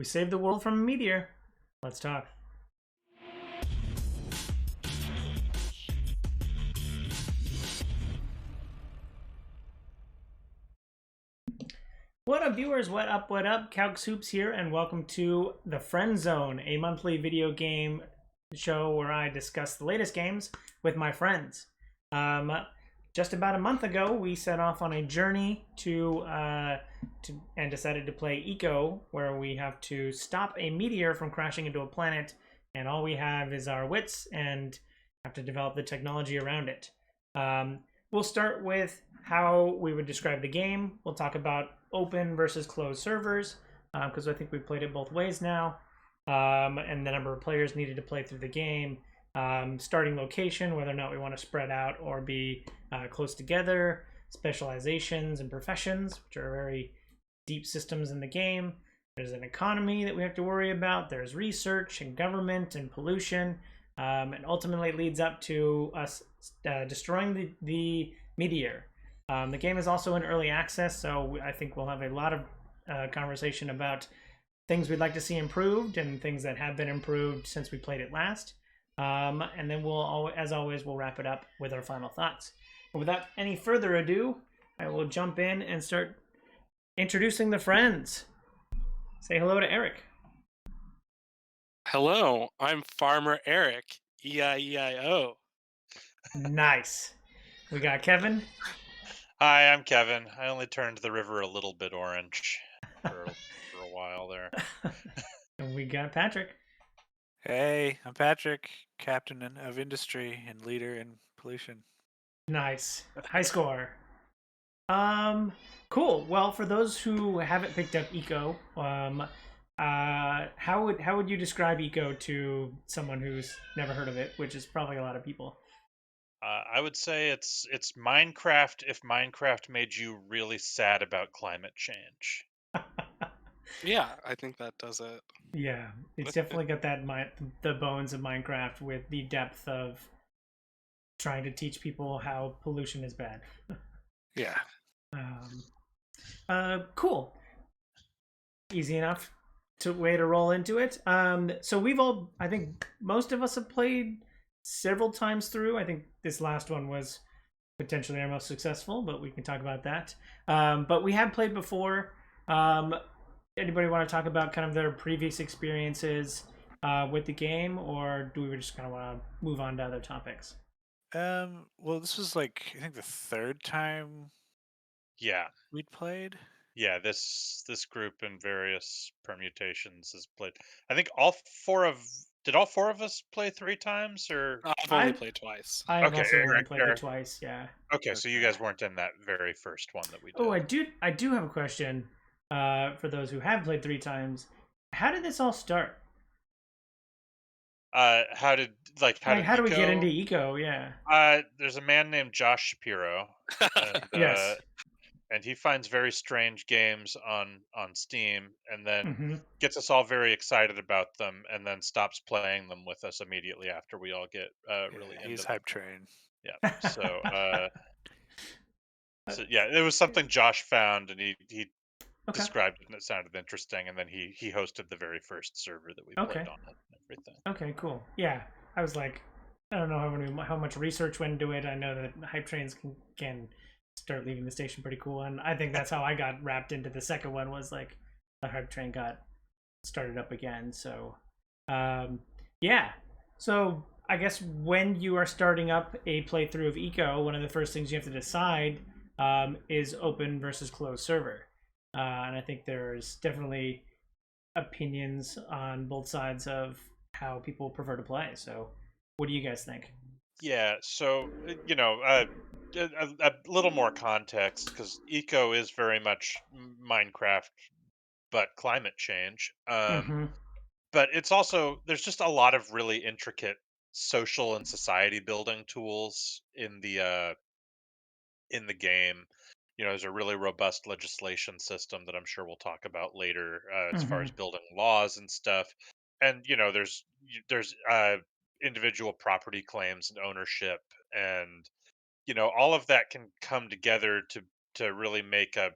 We saved the world from a meteor. Let's talk. What up, viewers? What up, what up? Calc Soups here, and welcome to The Friend Zone, a monthly video game show where I discuss the latest games with my friends. Just about a month ago, we set off on a journey and decided to play Eco, where we have to stop a meteor from crashing into a planet, and all we have is our wits and have to develop the technology around it. We'll start with how we would describe the game. We'll talk about open versus closed servers, because I think we've played it both ways now, and the number of players needed to play through the game. Starting location, whether or not we want to spread out or be close together, specializations and professions, which are very deep systems in the game. There's an economy that we have to worry about. There's research and government and pollution, and ultimately it leads up to us destroying the meteor. The game is also in early access, so I think we'll have a lot of conversation about things we'd like to see improved and things that have been improved since we played it last. And then as always, we'll wrap it up with our final thoughts. But without any further ado, I will jump in and start introducing the friends. Say hello to Eric. Hello, I'm Farmer Eric. E-I-E-I-O. Nice. We got Kevin. Hi, I'm Kevin. I only turned the river a little bit orange for a while there. And we got Patrick. Hey, I'm Patrick, captain of industry and leader in pollution. Nice. High score. Cool. Well, for those who haven't picked up Eco, how would you describe Eco to someone who's never heard of it, which is probably a lot of people? I would say it's Minecraft if Minecraft made you really sad about climate change. Yeah, I think that does it. Yeah, it's definitely got the bones of Minecraft with the depth of trying to teach people how pollution is bad. Yeah. Cool. Easy enough way to roll into it. So I think most of us have played several times through. I think this last one was potentially our most successful, but we can talk about that. But we have played before. Anybody want to talk about kind of their previous experiences with the game, or do we just kind of want to move on to other topics? Well, this was I think the third time Yeah, we'd played. yeah. This group in various permutations has played. I think all four of us play 3 times, or I've only played twice. I have okay, also only Eric, played it twice. Yeah. okay. So you guys weren't in that very first one that we did. Oh, I do have a question for those who have played 3 times. How did this all start? How did How do we get Eco? into Eco? Yeah. There's a man named Josh Shapiro, and Yes. and he finds very strange games on Steam, and then Mm-hmm. gets us all very excited about them, and then stops playing them with us immediately after we all get really Yeah, into he's them. hype train. Yeah. So yeah, it was something Josh found, and he Okay. described it, and it sounded interesting, and then he hosted the very first server that we Okay. played on it and everything. Okay. Cool. Yeah. I was like, I don't know how much research went into it. I know that hype trains can start leaving the station pretty cool, and I think that's how I got wrapped into the second one. Was like the hype train got started up again. So, yeah. So I guess when you are starting up a playthrough of Eco, one of the first things you have to decide is open versus closed server. And I think there's definitely opinions on both sides of how people prefer to play. So, what do you guys think? Yeah, so a little more context, because Eco is very much Minecraft, but climate change. Mm-hmm. But it's also there's just a lot of really intricate social and society building tools in the game. There's a really robust legislation system that I'm sure we'll talk about later, as far Mm-hmm. as building laws and stuff. And there's individual property claims and ownership, and all of that can come together to really make a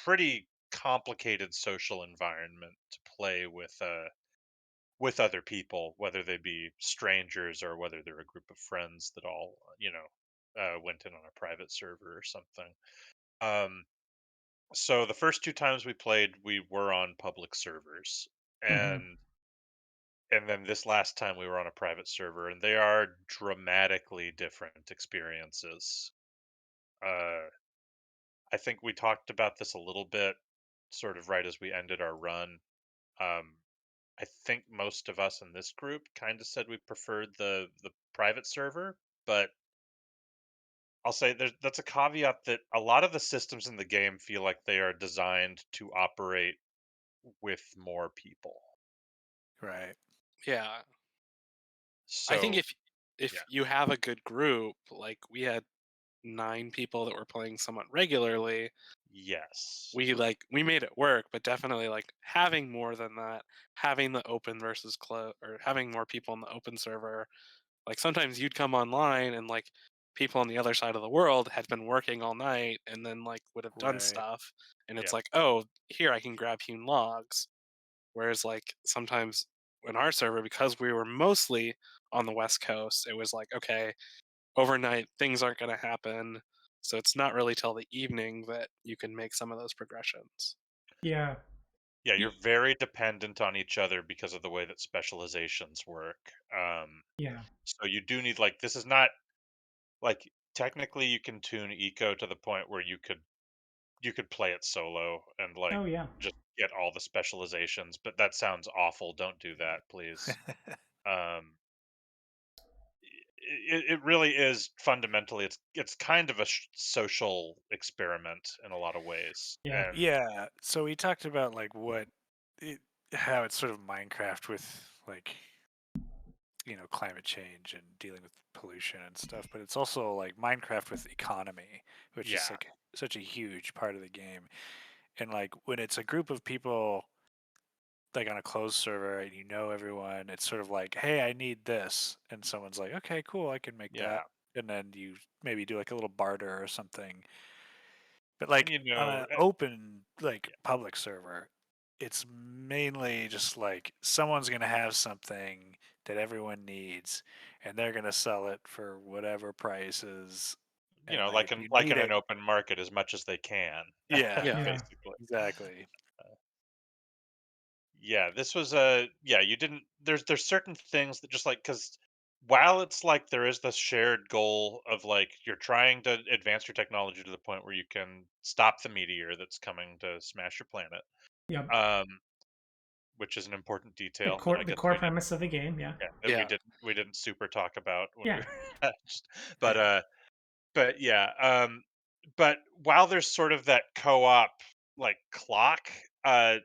pretty complicated social environment to play with other people, whether they be strangers or whether they're a group of friends that all went in on a private server or something. Um, so the first two times we played, we were on public servers, Mm-hmm. and then this last time we were on a private server, and they are dramatically different experiences. Uh, I think we talked about this a little bit, sort of right as we ended our run. Um, I think most of us in this group kind of said we preferred the private server, but I'll say that's a caveat that a lot of the systems in the game feel like they are designed to operate with more people. Right. Yeah. I think So, if yeah, you have a good group, like we had 9 people that were playing somewhat regularly, yes. we made it work, but definitely like having more than that, having the open versus close, or having more people in the open server, like sometimes you'd come online and like people on the other side of the world had been working all night and then like would have done Right. stuff, and it's Yeah. like, oh, here I can grab hewn logs. Whereas like sometimes in our server, because we were mostly on the West Coast, it was like, okay, overnight things aren't going to happen, so it's not really till the evening that you can make some of those progressions. Yeah. Yeah, Y- you're very dependent on each other because of the way that specializations work. Yeah. So you do need, like, this is not like, technically you can tune eco to the point where you could play it solo and like Oh yeah. just get all the specializations, but that sounds awful. Don't do that, please. Um, it really is fundamentally it's kind of a social experiment in a lot of ways, Yeah. and Yeah. So we talked about like how it's sort of Minecraft with like climate change and dealing with pollution and stuff, but it's also like Minecraft with economy, which is yeah, like such a huge part of the game. And like when it's a group of people like on a closed server and everyone, it's sort of like, hey, I need this, and someone's like, okay, cool, I can make yeah, that, and then you maybe do like a little barter or something. But like you on know, an open like yeah, public server, it's mainly just like someone's gonna have something that everyone needs, and they're gonna sell it for whatever prices, and like like if in you like need in it, an open market as much as they can, yeah, Yeah. Yeah. basically. exactly. Yeah, this was a yeah, you didn't there's certain things that just like cuz while it's like there is this shared goal of like you're trying to advance your technology to the point where you can stop the meteor that's coming to smash your planet. Yep. Um which is an important The detail that core I the guess core premise of the game. Yeah. that Yeah. we didn't super talk about when we Yeah. were just, but yeah, but while there's sort of that co-op like clock, uh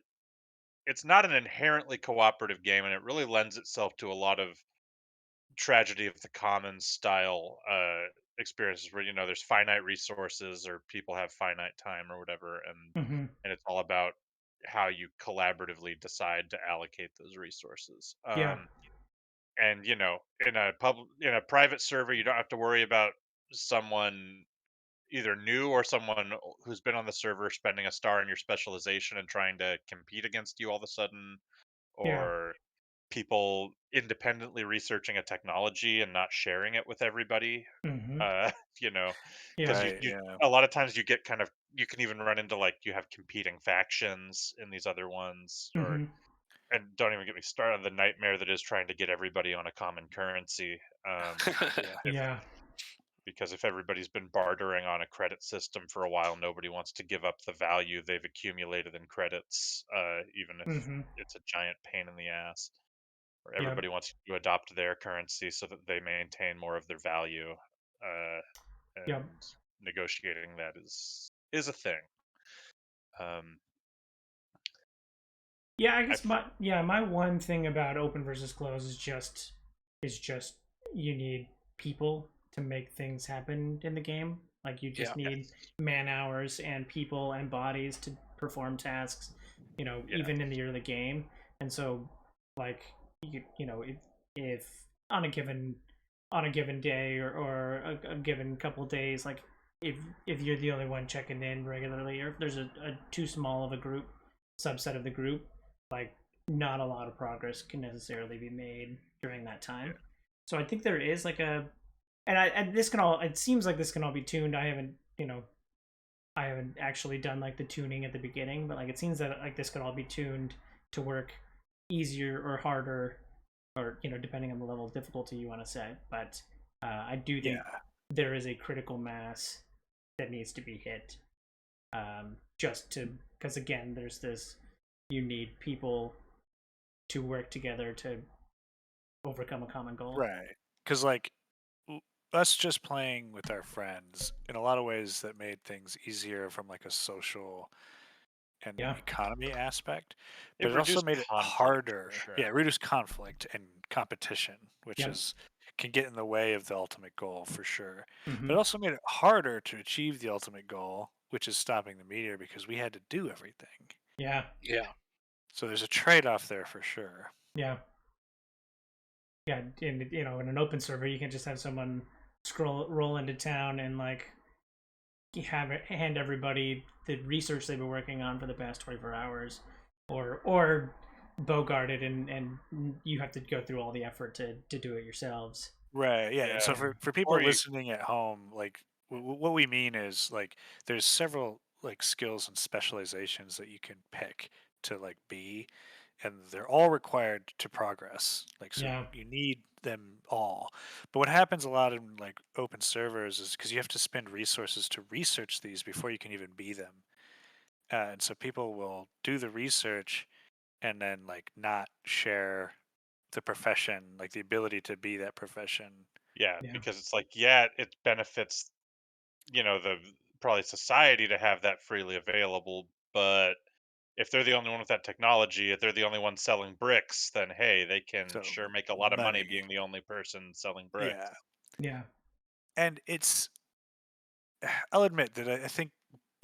it's not an inherently cooperative game, and it really lends itself to a lot of tragedy of the commons style experiences where there's finite resources or people have finite time or whatever, Mm-hmm. and it's all about how you collaboratively decide to allocate those resources. Yeah. And in a private server, you don't have to worry about someone either new or someone who's been on the server spending a star in your specialization and trying to compete against you all of a sudden, Yeah. or people independently researching a technology and not sharing it with everybody. Mm-hmm. Uh, you know, because Yeah. Right, yeah. a lot of times you get kind of you can even run into like you have competing factions in these other ones, or Mm-hmm. and don't even get me started on the nightmare that is trying to get everybody on a common currency. Yeah. If Yeah. Because if everybody's been bartering on a credit system for a while, nobody wants to give up the value they've accumulated in credits, even if Mm-hmm. it's a giant pain in the ass. Or Yep. everybody wants to adopt their currency so that they maintain more of their value, uh, Yep. and negotiating that is a thing. Um, Yeah, I I guess my one thing about open versus closed is just you need people to make things happen in the game. Like you Yeah. just need yes, man hours and people and bodies to perform tasks, yeah, even in the year of the game. And so like if on a given day or a given couple days, like if you're the only one checking in regularly, or if there's a too small of a group subset of the group, like not a lot of progress can necessarily be made during that time. So I think there is like a, and this can all, it seems like this can all be tuned. I haven't, I haven't actually done like the tuning at the beginning, but like it seems that like this could all be tuned to work easier or harder, or depending on the level of difficulty you want to set. But I do think there is a critical mass that needs to be hit, just to, because again, there's this, you need people to work together to overcome a common goal. Right. Because, like, us just playing with our friends, in a lot of ways, that made things easier from, like, a social and Yeah. economy aspect. It But it also reduced made it conflict, harder. for sure. Yeah, reduced conflict and competition, which Yep. can get in the way of the ultimate goal for sure. Mhm. But it also made it harder to achieve the ultimate goal, which is stopping the meteor, because we had to do everything. Yeah. Yeah. So there's a trade-off there for sure. Yeah. Yeah, in in an open server, you can just have someone roll into town and like hand everybody the research they've been working on for the past 24 hours, or bogart it, and you have to go through all the effort to do it yourselves. Right. Yeah. And so Yeah. for people Or you listening at home, like what we mean is like there's several like skills and specializations that you can pick to like be, and they're all required to progress. Like so Yeah. you need them all. But what happens a lot in like open servers is because you have to spend resources to research these before you can even be them. And so people will do the research and then like not share the profession, like the ability to be that profession. Yeah, Yeah. because it's like, yeah, it benefits, the probably society to have that freely available, but if they're the only one with that technology, if they're the only one selling bricks, then hey, they can So sure make a lot of money money. being the only person selling bricks. Yeah. Yeah. And it's I'll admit that I think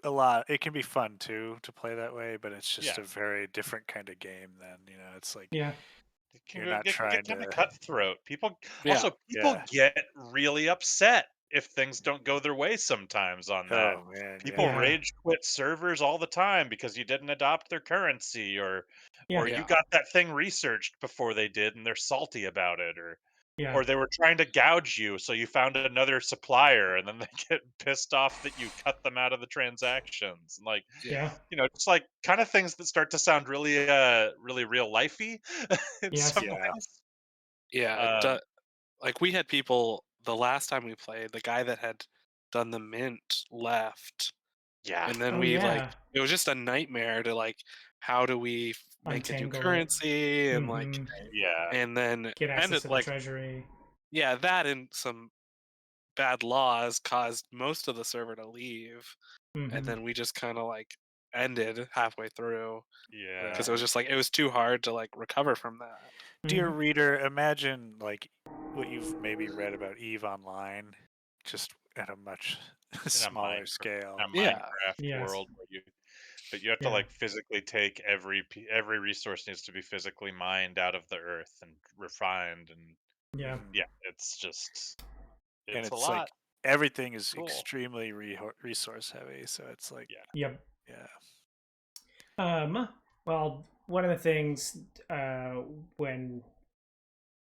a lot it can be fun too to play that way, but it's just Yeah. a very different kind of game than, it's like Yeah. you're not It can get trying kind of to cutthroat. Yeah. People yeah. get really upset if things don't go their way sometimes on that. Oh man, People yeah. Yeah. rage quit servers all the time because you didn't adopt their currency, Yeah. or you Yeah. got that thing researched before they did and they're salty about it, Yeah. or they were trying to gouge you, so you found another supplier and then they get pissed off that you cut them out of the transactions. And like, Yeah. Yeah. just like kind of things that start to sound really really real lifey in Yes. some Yeah. ways. Yeah. Um Like we had people the last time we played, the guy that had done the mint left, yeah. and then Oh we like yeah. it was just a nightmare to like how do we make a new Untangle it. currency and like Mm-hmm. Yeah. and then Get access ended to the like treasury. yeah, that and some bad laws caused most of the server to leave, and Mm-hmm. then we just kind of like ended halfway through because Yeah. it was Right. just like it was too hard to like recover from that. Dear Mm-hmm. reader, imagine like what you've maybe read about Eve Online, just at a much In smaller scale. a Yeah. Minecraft Yes. world but you have to Yeah. like physically take every resource needs to be physically mined out of the earth and refined, and Yeah. Mhm. yeah, it's just And it's a it's lot. like everything is Cool. extremely resource heavy, so it's like Yeah. Yep. yeah. Well, one of the things, when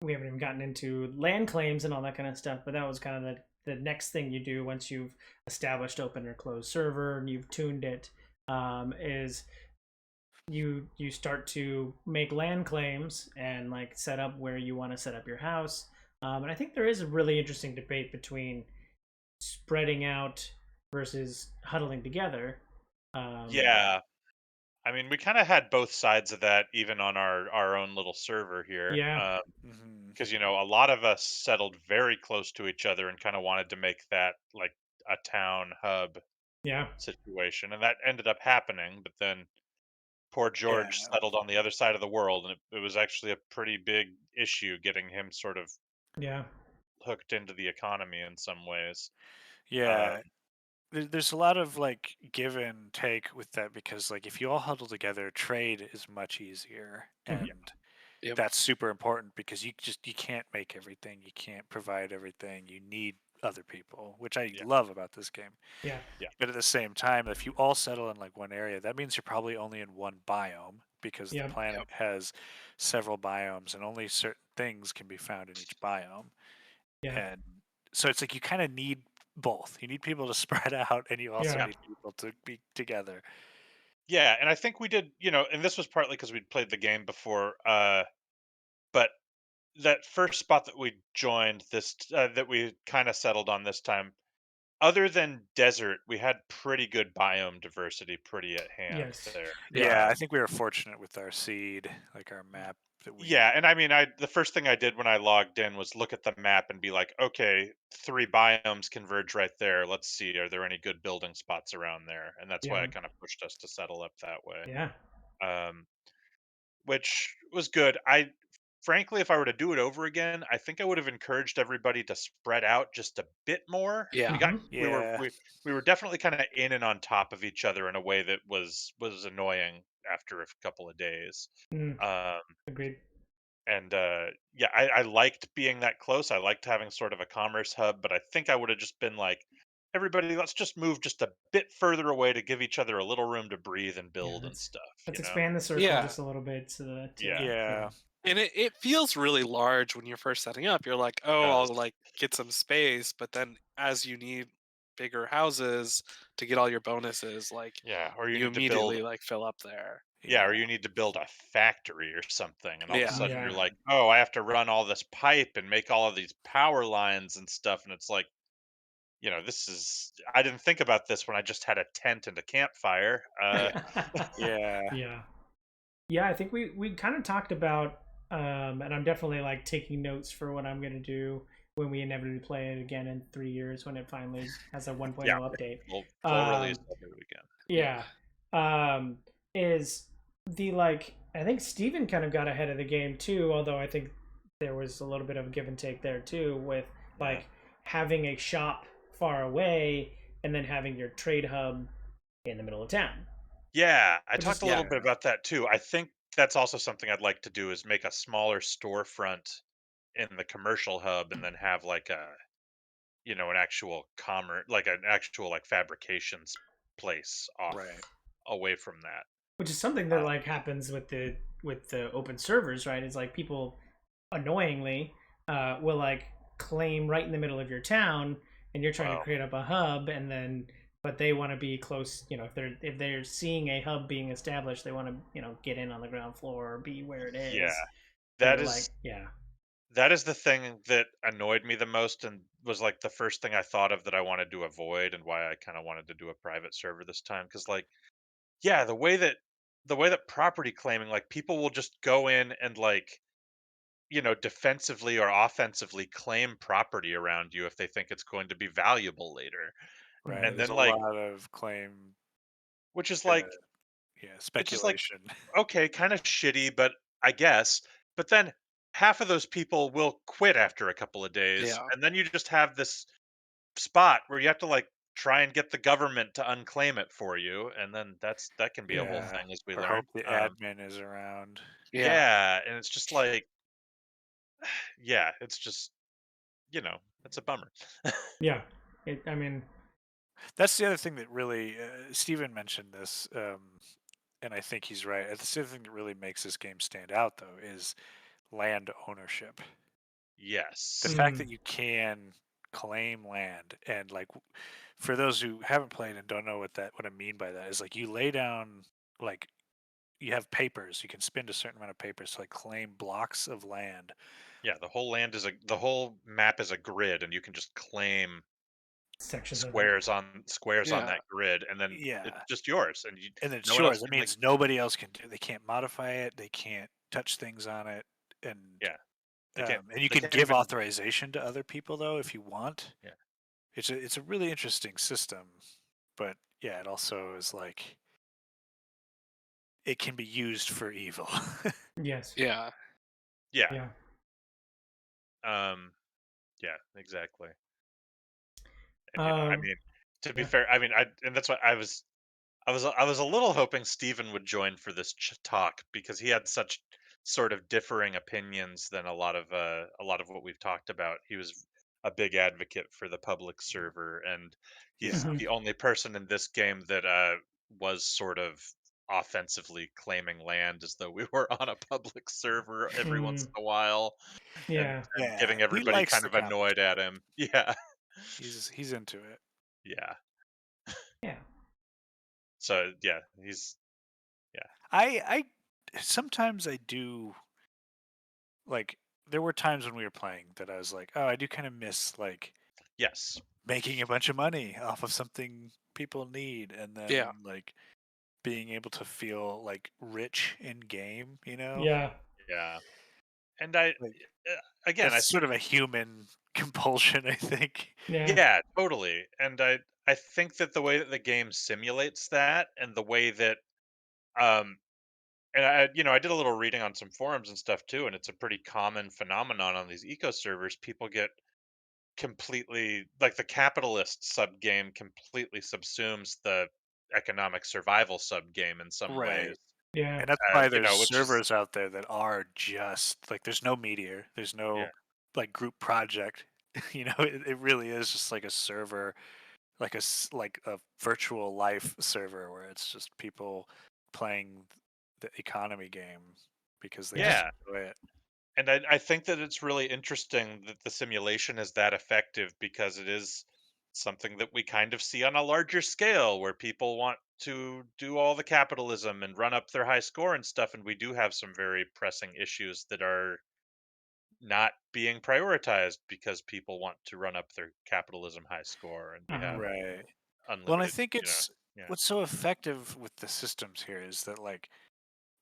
we haven't even gotten into land claims and all that kind of stuff, but that was kind of the next thing you do once you've established open or closed server and you've tuned it, is you start to make land claims and like set up where you want to set up your house. And I think there is a really interesting debate between spreading out versus huddling together. Yeah. I mean, we kind of had both sides of that even on our own little server here. Yeah. Hmm. Because a lot of us settled very close to each other and kind of wanted to make that like a town hub Yeah. situation, and that ended up happening. But then poor Yeah. George settled on the other side of the world, and it was actually a pretty big issue getting him sort of Yeah. hooked into the economy in some ways. Uh, Yeah. There's a lot of like give and take with that because like if you all huddle together, trade is much easier, Mhm. and Yep. that's super important because you can't make everything, you can't provide everything. You need other people, which I Yeah. love about this game. Yeah. But at the same time, if you all settle in like one area, that means you're probably only in one biome because the Yep. planet has several biomes and only certain things can be found in each biome. Yeah. And so it's like you kind of need both. You need people to spread out, and you also Yeah. need people to be together. Yeah, and I think we did, and this was partly because we'd played the game before, but that first spot that we joined that we kind of settled on this time, other than desert, we had pretty good biome diversity pretty at hand Yes. there. Yeah, I think we were fortunate with our seed, like our map that we. Yeah, and I mean, the first thing I did when I logged in was look at the map and be like, okay, 3 biomes converge right there. Let's see, are there any good building spots around there? And that's why Yeah. it kind of pushed us to settle up that way. Yeah. Um, which was good. Frankly, if I were to do it over again, I think I would have encouraged everybody to spread out just a bit more. Yeah. Mhm. Yeah, We were definitely kind of in and on top of each other in a way that was annoying after a couple of days. Mm, Um, agreed. and yeah, I liked being that close. I liked having sort of a commerce hub, but I think I would have just been like, everybody, let's just move just a bit further away to give each other a little room to breathe and Yeah. build and stuff. Let's You know? expand the circle Yeah. just a little bit so that. Yeah. yeah, And it feels really large when you're first setting up. You're like, oh, does. I'll like get some space, but then as you need bigger houses to get all your bonuses, like Yeah, or you you need to build. immediately like fill up there. Yeah, or you need to build a factory or something, and all of a Yeah. sudden you're Yeah. like, oh, I have to run all this pipe and make all of these power lines and stuff, and it's like, this is. I didn't think about this when I just had a tent and a campfire. yeah. Yeah. Yeah, I think we kind of talked about and I'm definitely like taking notes for what I'm going to do when we inevitably play it again in 3 years when it finally has a 1.0 Yeah, update. full release Um, of it again. yeah. Is the like I think Steven kind of got ahead of the game too, although I think there was a little bit of a give and take there too with Yeah. like having a shop far away and then having your trade hub in the middle of town. Yeah, I Which is talked a little Yeah. bit about that too. I think that's also something I'd like to do is make a smaller storefront in the commercial hub and then have like an actual commerce, like an actual like fabrications place off Right. away from that. which is something that like happens with the open servers, right? It's like people annoyingly will like claim right in the middle of your town and you're trying to Well, create up a hub and then but they want to be close, if they're seeing a hub being established, they want to, get in on the ground floor or be where it is. yeah, So that you're like, is yeah. that is the thing that annoyed me the most and was like the first thing I thought of that I wanted to avoid and why I kind of wanted to do a private server this time because like yeah, the way that property claiming like people will just go in and like defensively or offensively claim property around you if they think it's going to be valuable later. Right. And Mhm. There's then a like lot of claim, which is uh, like yeah, which is like speculation. okay, kind of shitty, but I guess. But then half of those people will quit after a couple of days, Yeah. and then you just have this spot where you have to like try and get the government to unclaim it for you, and then that can be a whole Yeah. thing as we Or learn. hope the admin is around. Yeah. Yeah, and it's just like yeah, it's just it's a bummer. Yeah. I mean, That's the other thing that really, Steven mentioned this, and I think he's right. That's the other thing that really makes this game stand out, though, is land ownership. The Yes. fact mm, that you can claim land and like for those who haven't played and don't know what I mean by that is like you lay down like you have papers, you can spend a certain amount of papers to like claim blocks of land. Yeah, the whole map is a grid, and you can just claim sections of it. squares on Yeah. that grid, and then it's Yeah. just yours, and And it's no one else yours. It can like means nobody else can do, they can't modify it, they can't touch things on it, and yeah they can't and you they can can't give even authorization to other people though if you want. yeah It's a really interesting system, but yeah, it also is like it can be used for evil. Yes. Yeah. yeah Yeah. um yeah exactly. And I Um, mean, to be yeah. fair, I mean, and that's what I was a little hoping Steven would join for this talk because he had such sort of differing opinions than a lot of what we've talked about. He was a big advocate for the public server, and he's Mhm. the only person in this game that was sort of offensively claiming land as though we were on a public server every once Mm, in a while, and, yeah. and Yeah, getting he everybody likes kind the of annoyed at competition. him. Yeah, He's into it. yeah. Yeah. So yeah, he's yeah, I sometimes I do like there were times when we were playing that I was like, oh, I do kind of miss like yes, making a bunch of money off of something people need and Yeah. then like being able to feel like rich in game, you know? Yeah. yeah. And I Like again, I that's think sort of a human compulsion, I think. Yeah. yeah, totally. And I think that the way that the game simulates that, and the way that um and I did a little reading on some forums and stuff too, and it's a pretty common phenomenon on these eco servers. People get completely like the capitalist sub game completely subsumes the economic survival sub game in some Right. ways. Yeah. And that's why there's Which is servers out there that are just like there's no meteor, there's yeah, no like group project. It really is just like a server, like like a virtual life server where it's just people playing the economy game because they just Yeah. yeah. enjoy it. And I think that it's really interesting that the simulation is that effective because it is something that we kind of see on a larger scale where people want to do all the capitalism and run up their high score and stuff. And we do have some very pressing issues that are not being prioritized because people want to run up their capitalism high score. And we Uh-huh. have Right. Well, and I unlimited, think it's yeah, what's so effective with the systems here is that like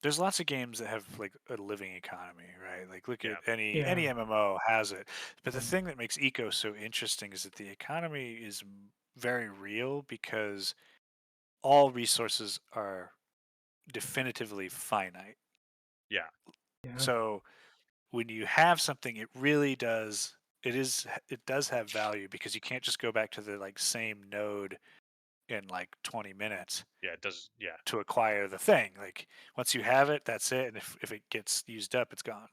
there's lots of games that have like a living economy, right? Like look yeah, at any Yeah. MMO has it. But the thing that makes eco so interesting is that the economy is very real because all resources are definitively finite. yeah, Yeah. So when you have something, it really does it does have value because you can't just go back to the like same node in like 20 minutes yeah, it does. Yeah, to acquire the thing. Like once you have it, that's it. And if it gets used up, it's gone.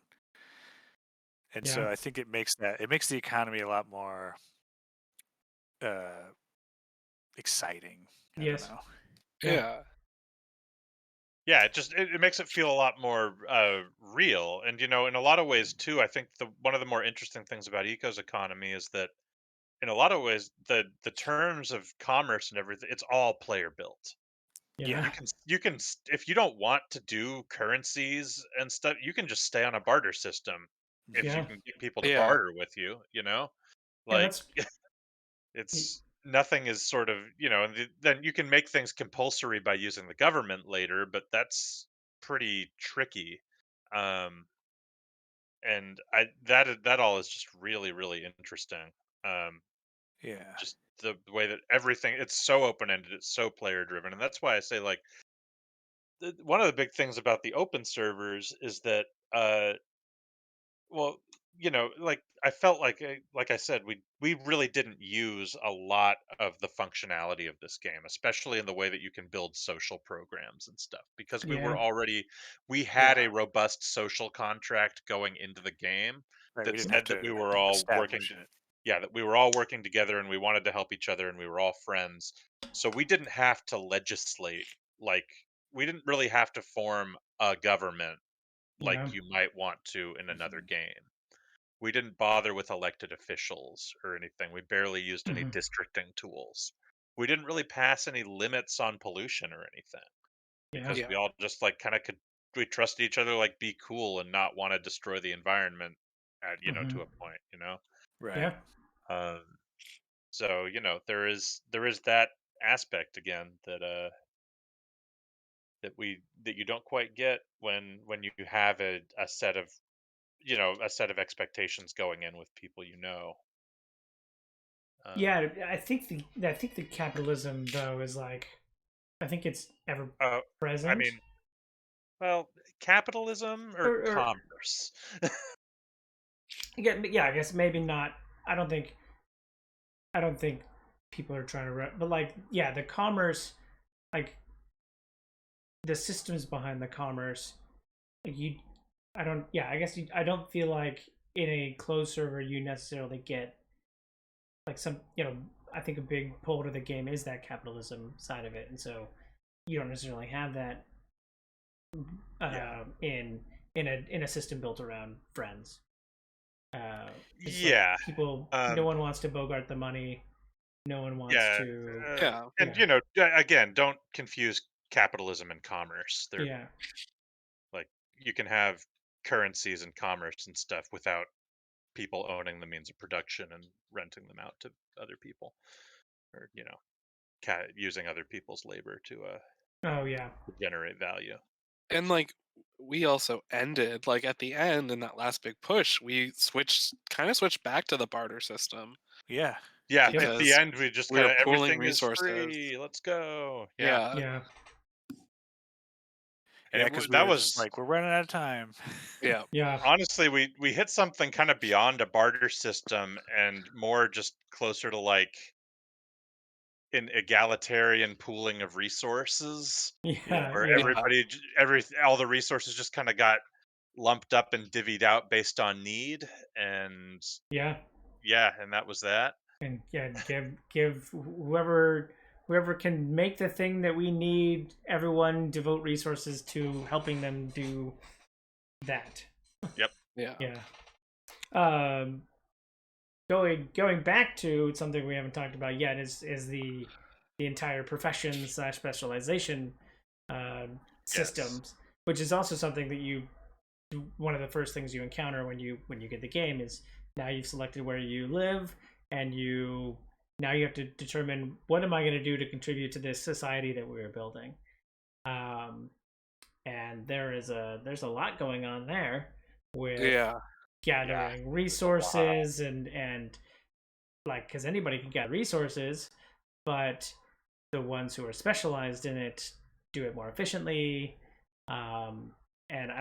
And Yeah. so I think it makes the economy a lot more uh, exciting. I don't Yes. know. Yeah. Yeah. yeah, it makes it feel a lot more real. And in a lot of ways too, I think the one of the more interesting things about eco's economy is that in a lot of ways the terms of commerce and everything, it's all player built. Yeah. Yeah. If you don't want to do currencies and stuff, you can just stay on a barter system if you Yeah. can get people to Yeah. barter with you, Yeah. like it's nothing is sort of, and then you can make things compulsory by using the government later, but that's pretty tricky. Um, and that all is just really, really interesting. Um, Yeah. just the way that everything it's so open ended, it's so player driven, and that's why I say like one of the big things about the open servers is that well, like I felt like like I said, we really didn't use a lot of the functionality of this game, especially in the way that you can build social programs and stuff, because Yeah. we had Yeah. a robust social contract going into the game Right. We that didn't have said that to we were all establish it. yeah, that we were all working together and we wanted to help each other and we were all friends. So we didn't have to legislate, like we didn't really have to form a government like Yeah. you might want to in another Mhm. game. We didn't bother with elected officials or anything. We barely used any Hmm. districting tools. We didn't really pass any limits on pollution or anything Yeah. because Yeah. we all just like kind of could we trusted each other, like be cool and not want to destroy the environment at Hmm. to a point. Right. Yeah. Um, so there is that aspect again that you don't quite get when you have a set of a set of expectations going in with people. Um, Yeah. I think the capitalism though is like I think it's ever uh, I present. mean, well, capitalism or Or commerce? yeah. I guess maybe not. I don't think. I don't think people are trying to. But like yeah, the commerce, like the systems behind the commerce, like you. I don't. Yeah. I guess I don't feel like in a closed server you necessarily get like some, I think a big pull to the game is that capitalism side of it, and so you don't necessarily have that in a system built around friends. It's like Yeah. people, no one wants to bogart the money. No one wants Yeah. to. Yeah. And again, don't confuse capitalism and commerce. They're Yeah, like you can have currencies and commerce and stuff without people owning the means of production and renting them out to other people, or using other people's labor oh yeah, to generate value. And like we also ended like at the end in that last big push, we kind of switched back to the barter system Yeah. Yeah, at the because end we just we kind were of pooling everything is resources. free. Let's go. Yeah, Yeah. yeah, and Yeah, because we that were just was like, we're running out of time. Yeah. yeah, honestly we hit something kind of beyond a barter system and more just closer to like an egalitarian pooling of resources, yeah, where yeah, all the resources just kind of got lumped up and divvied out based on need, and yeah, yeah, and that was that. and yeah, give whoever can make the thing that we need. Everyone devote resources to helping them do that. Yep. Yeah. Yeah. Um, going back to something we haven't talked about yet is the entire profession slash specialization Yes. systems, which is also something that you one of the first things you encounter when you get the game is now you've selected where you live, and now you have to determine what am I going to do to contribute to this society that we're building. Um, and there's a lot going on there with Yeah. Yeah, gathering there's a lot. resources and like because anybody can get resources, but the ones who are specialized in it do it more efficiently. Um, and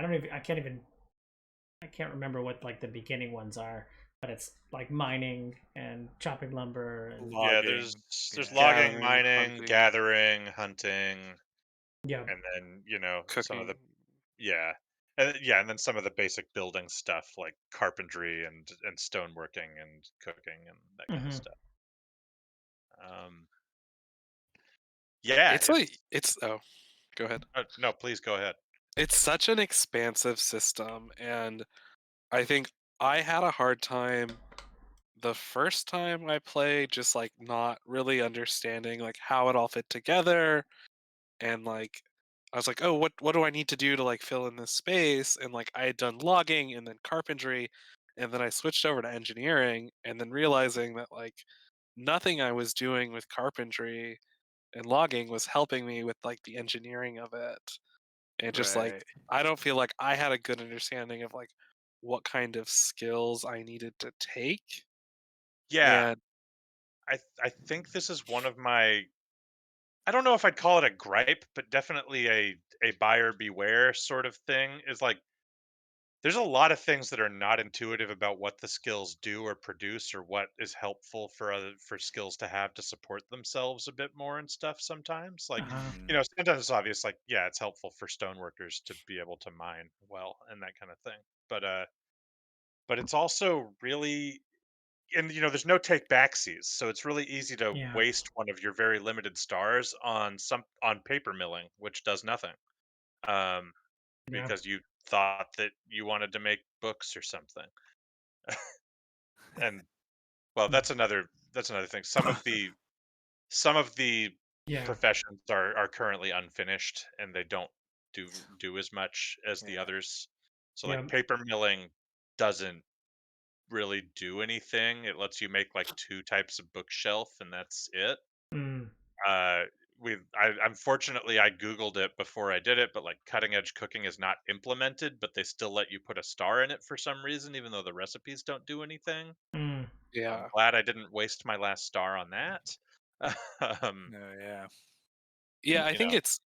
I can't remember what like the beginning ones are, but it's like mining and chopping lumber and Yeah, Logging. there's Yeah. logging, Gathering, mining, hunting, gathering, hunting, yeah, and then some of cooking. the yeah, and then some of the basic building stuff like carpentry and stoneworking and cooking and that kind of hmm stuff. Um, yeah, It's like it's oh, go ahead. no, please go ahead. It's such an expansive system, and I think I had a hard time the first time I played, just like not really understanding like how it all fit together, and like I was like, oh, what do I need to do to like fill in this space? And like I had done logging and then carpentry, and then I switched over to engineering, and then realizing that like nothing I was doing with carpentry and logging was helping me with like the engineering of it. And just like Right. I don't feel like I had a good understanding of like what kind of skills I needed to take. Yeah, And I think this is one of my, I don't know if I'd call it a gripe, but definitely a buyer beware sort of thing is like there's a lot of things that are not intuitive about what the skills do or produce or what is helpful for skills to have to support themselves a bit more and stuff sometimes. Like, uh-huh, Mm, sometimes it's obvious like yeah, it's helpful for stoneworkers to be able to mine well and that kind of thing. But it's also really, and there's no take backsies, so it's really easy to yeah, waste one of your very limited stars on paper milling, which does nothing. Um, yeah, because you thought that you wanted to make books or something. And well, that's another thing. Some of the yeah, professions are currently unfinished and they don't do as much as the yeah. others. So yeah, like paper milling doesn't really do anything. It lets you make like two types of bookshelf and that's it. mm, Uh, unfortunately I googled it before I did it, but like cutting edge cooking is not implemented, but they still let you put a star in it for some reason, even though the recipes don't do anything. mm, I'm yeah. glad I didn't waste my last star on that. um, No, yeah. Yeah, I you think know, it's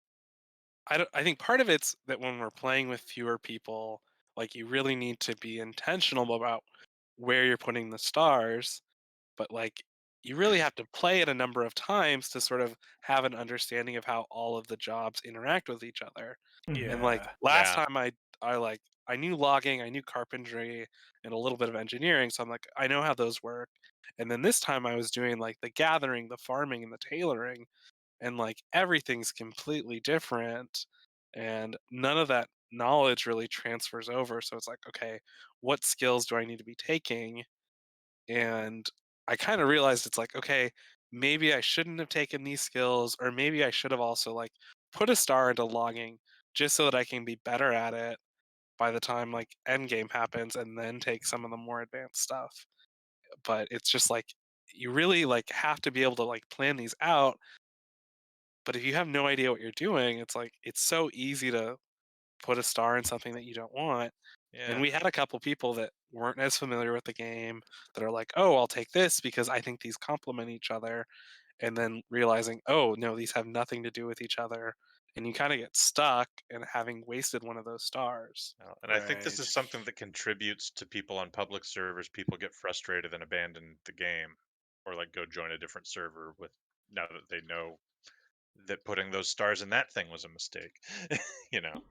I think part of it's that when we're playing with fewer people, like you really need to be intentional about where you're putting the stars, but like you really have to play it a number of times to sort of have an understanding of how all of the jobs interact with each other. hmm And like Yeah. last yeah, time I knew logging, I knew carpentry, and a little bit of engineering, so I'm like, I know how those work. And then this time I was doing like the gathering, the farming, and the tailoring, and like everything's completely different, and none of that knowledge really transfers over. So it's like, okay, what skills do I need to be taking? And I kind of realized it's like, okay, maybe I shouldn't have taken these skills, or maybe I should have also like put a star into logging just so that I can be better at it by the time like end game happens, and then take some of the more advanced stuff. But it's just like you really like have to be able to like plan these out. But if you have no idea what you're doing, it's like it's so easy to put a star in something that you don't want. And Yeah. we had a couple people that weren't as familiar with the game that are like, "Oh, I'll take this because I think these complement each other." And then realizing, "Oh, no, these have nothing to do with each other." And you kind of get stuck in having wasted one of those stars. And I think this Right. is something that contributes to people on public servers. People get frustrated and abandon the game, or like go join a different server with now that they know that putting those stars in that thing was a mistake. you know.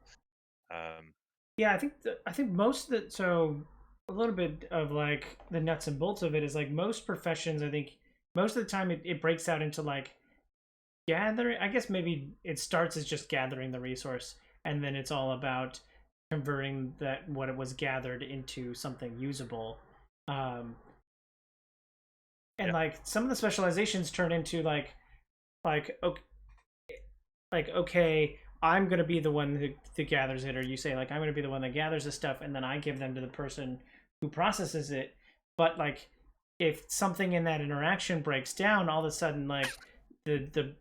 Um, Yeah, I think most of the so a little bit of like the nuts and bolts of it is like most professions. I think most of the time it breaks out into like gathering. I guess maybe it starts as just gathering the resource, and then it's all about converting that what it was gathered into something usable. Um, and yeah. like some of the specializations turn into like okay, okay, I'm gonna be the one who gathers it, or you say like I'm gonna be the one that gathers the stuff, and then I give them to the person who processes it. But like, if something in that interaction breaks down, all of a sudden like the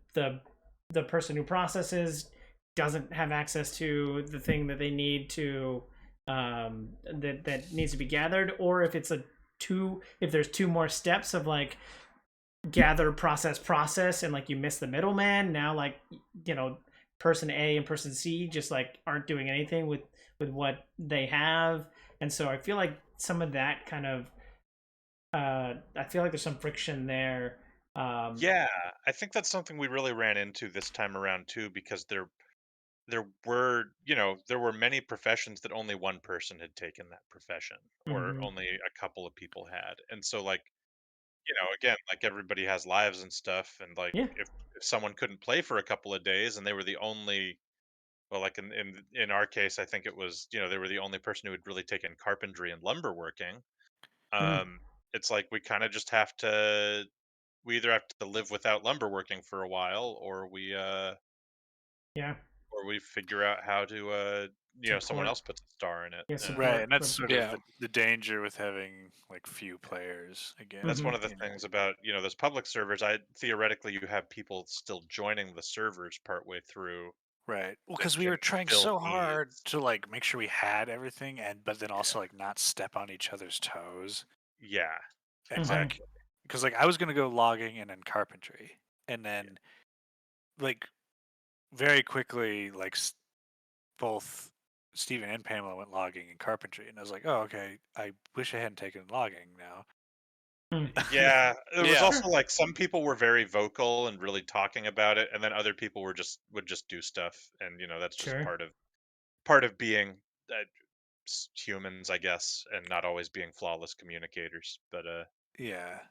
person who processes doesn't have access to the thing that they need to that needs to be gathered, or if there's two more steps of like gather process and like you miss the middleman, now like person A and person C just like aren't doing anything with what they have. And so I feel like some of that kind of I feel like there's some friction there. Yeah, I think that's something we really ran into this time around too, because there were there were many professions that only one person had taken that profession, or Mhm. only a couple of people had, and so like again, like everybody has lives and stuff, and like Yeah. if someone couldn't play for a couple of days and they were the only, well, like in our case, I think it was they were the only person who had really taken carpentry and lumber working. Mm. Um, it's like we either have to live without lumber working for a while, Yeah. or we figure out how to someone Support. else puts a star in it. Yeah, Right, support and that's for. sort of Yeah. the danger with having like few players again. That's Mhm. one of the things about those public servers. I theoretically you have people still joining the servers partway through Right. Well, that because we can were trying fill so hard needs. to like make sure we had everything, and but then Yeah. also like not step on each other's toes. Yeah, And Mhm. like, exactly. because like I was gonna go logging and then carpentry, and Yeah. then like very quickly both Steven and Pamela went logging and carpentry, and I was like, oh okay, I wish I hadn't taken logging now. Mm. Yeah, it was Yeah. also Sure. like some people were very vocal and really talking about it, and then other people would just do stuff, and that's just Sure. part of being uh, humans, I guess, and not always being flawless communicators. But Yeah,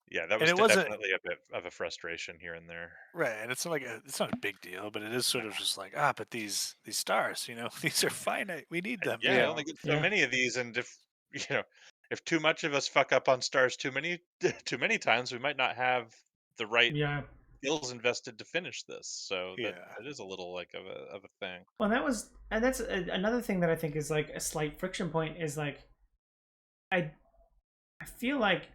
yeah, that and was it wasn't definitely a bit of a frustration here and there. right, and it's not like it's not a big deal, but it is sort of just like but these stars, these are finite. We need them, Yeah, I only get so Yeah. many of these, and if you know, if too much of us fuck up on stars too many too many times, we might not have the right Yeah. skills invested to finish this. So Yeah, that is a little like of a thing. Well, that's another thing that I think is like a slight friction point is like I I feel like,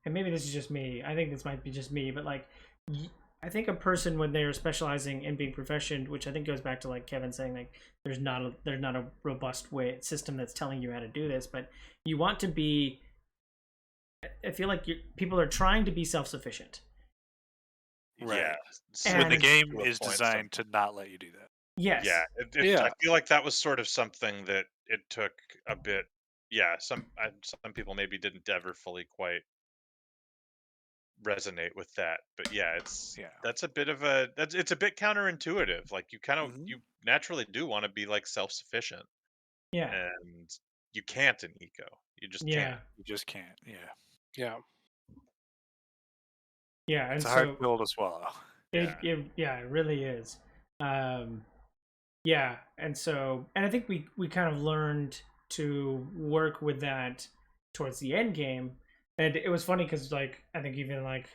and maybe this is just me. I think this might be just me, but like, I think a person when they're specializing in being proficient, which I think goes back to like Kevin saying like there's not a robust way system that's telling you how to do this, but you want to be. I feel like people are trying to be self sufficient, Yeah, right. When the and game to a is point. designed to not let you do that. Yeah, yes, I Yeah. feel like that was sort of something that it took a bit. Yeah, some people maybe didn't ever fully quite resonate with that. But yeah, Yeah. it's a bit counterintuitive. Like you naturally do want to be like self-sufficient, Yeah. and you can't in eco. You just can't. Yeah. You just can't. Yeah. Yeah. Yeah. And It's a hard so pill to swallow. it, Yeah. it really is. Yeah. And so, and I think we kind of learned to work with that towards the end game. And it was funny because, like, I think even like,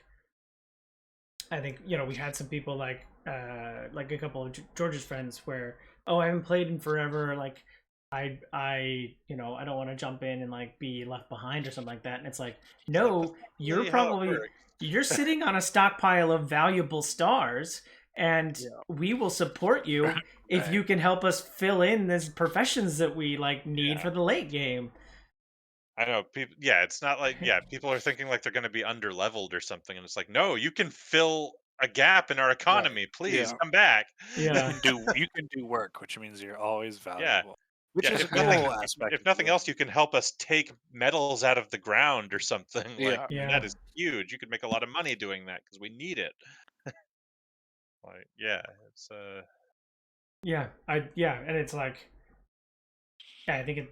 I think, you know, we had some people like a couple of George's friends where, oh, I haven't played in forever. Like, you know, I don't want to jump in and like be left behind or something like that. And it's like, It's like, no, that's not you're really how it probably works. you're sitting on a stockpile of valuable stars, and Yeah. we will support you if you can help us fill in these professions that we like need Yeah. for the late game. I know people. Yeah, it's not like people are thinking like they're going to be under leveled or something, and it's like, no, you can fill a gap in our economy. Please Yeah. come back. Yeah. You can do work, which means you're always Yeah. valuable. Which Yeah, is a if nothing, cool aspect. if of nothing the else, you can help us take metals out of the ground or something. Like Yeah. Yeah. that is huge. You could make a lot of money doing that because we need it. Like, yeah, it's Yeah. And it's like, yeah, I think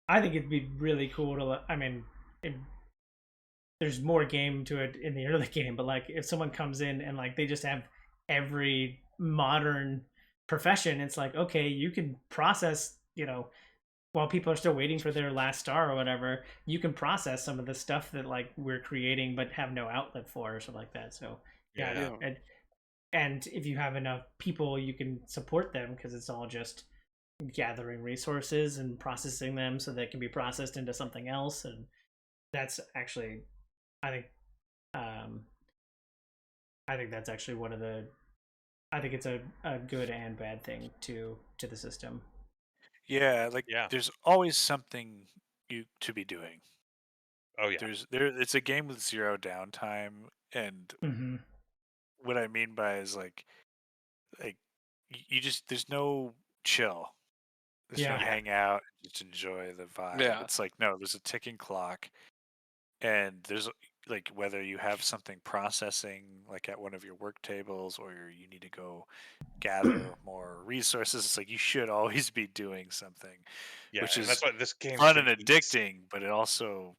I think it'd be really cool to. I mean, it, there's more game to it in the early game, but like if someone comes in and like they just have every modern profession, it's like, okay, you can process, you know, while people are still waiting for their last star or whatever, you can process some of the stuff that like we're creating but have no outlet for or something like that. So yeah, yeah. and if you have enough people, you can support them because it's all just gathering resources and processing them so they can be processed into something else. And that's actually, I think, um I think that's actually one of the, I think it's a good and bad thing to the system. Yeah, like Yeah. there's always something you to be doing. Oh yeah. It's a game with zero downtime, and Mm-hmm. what I mean by is like you just there's no chill. There's no Yeah. hang out, just enjoy the vibe. Yeah. It's like no, there's a ticking clock, and there's like whether you have something processing like at one of your work tables or you need to go gather more resources. It's like you should always be doing something, Yeah, which and is that's why this game fun should and be. addicting, but it also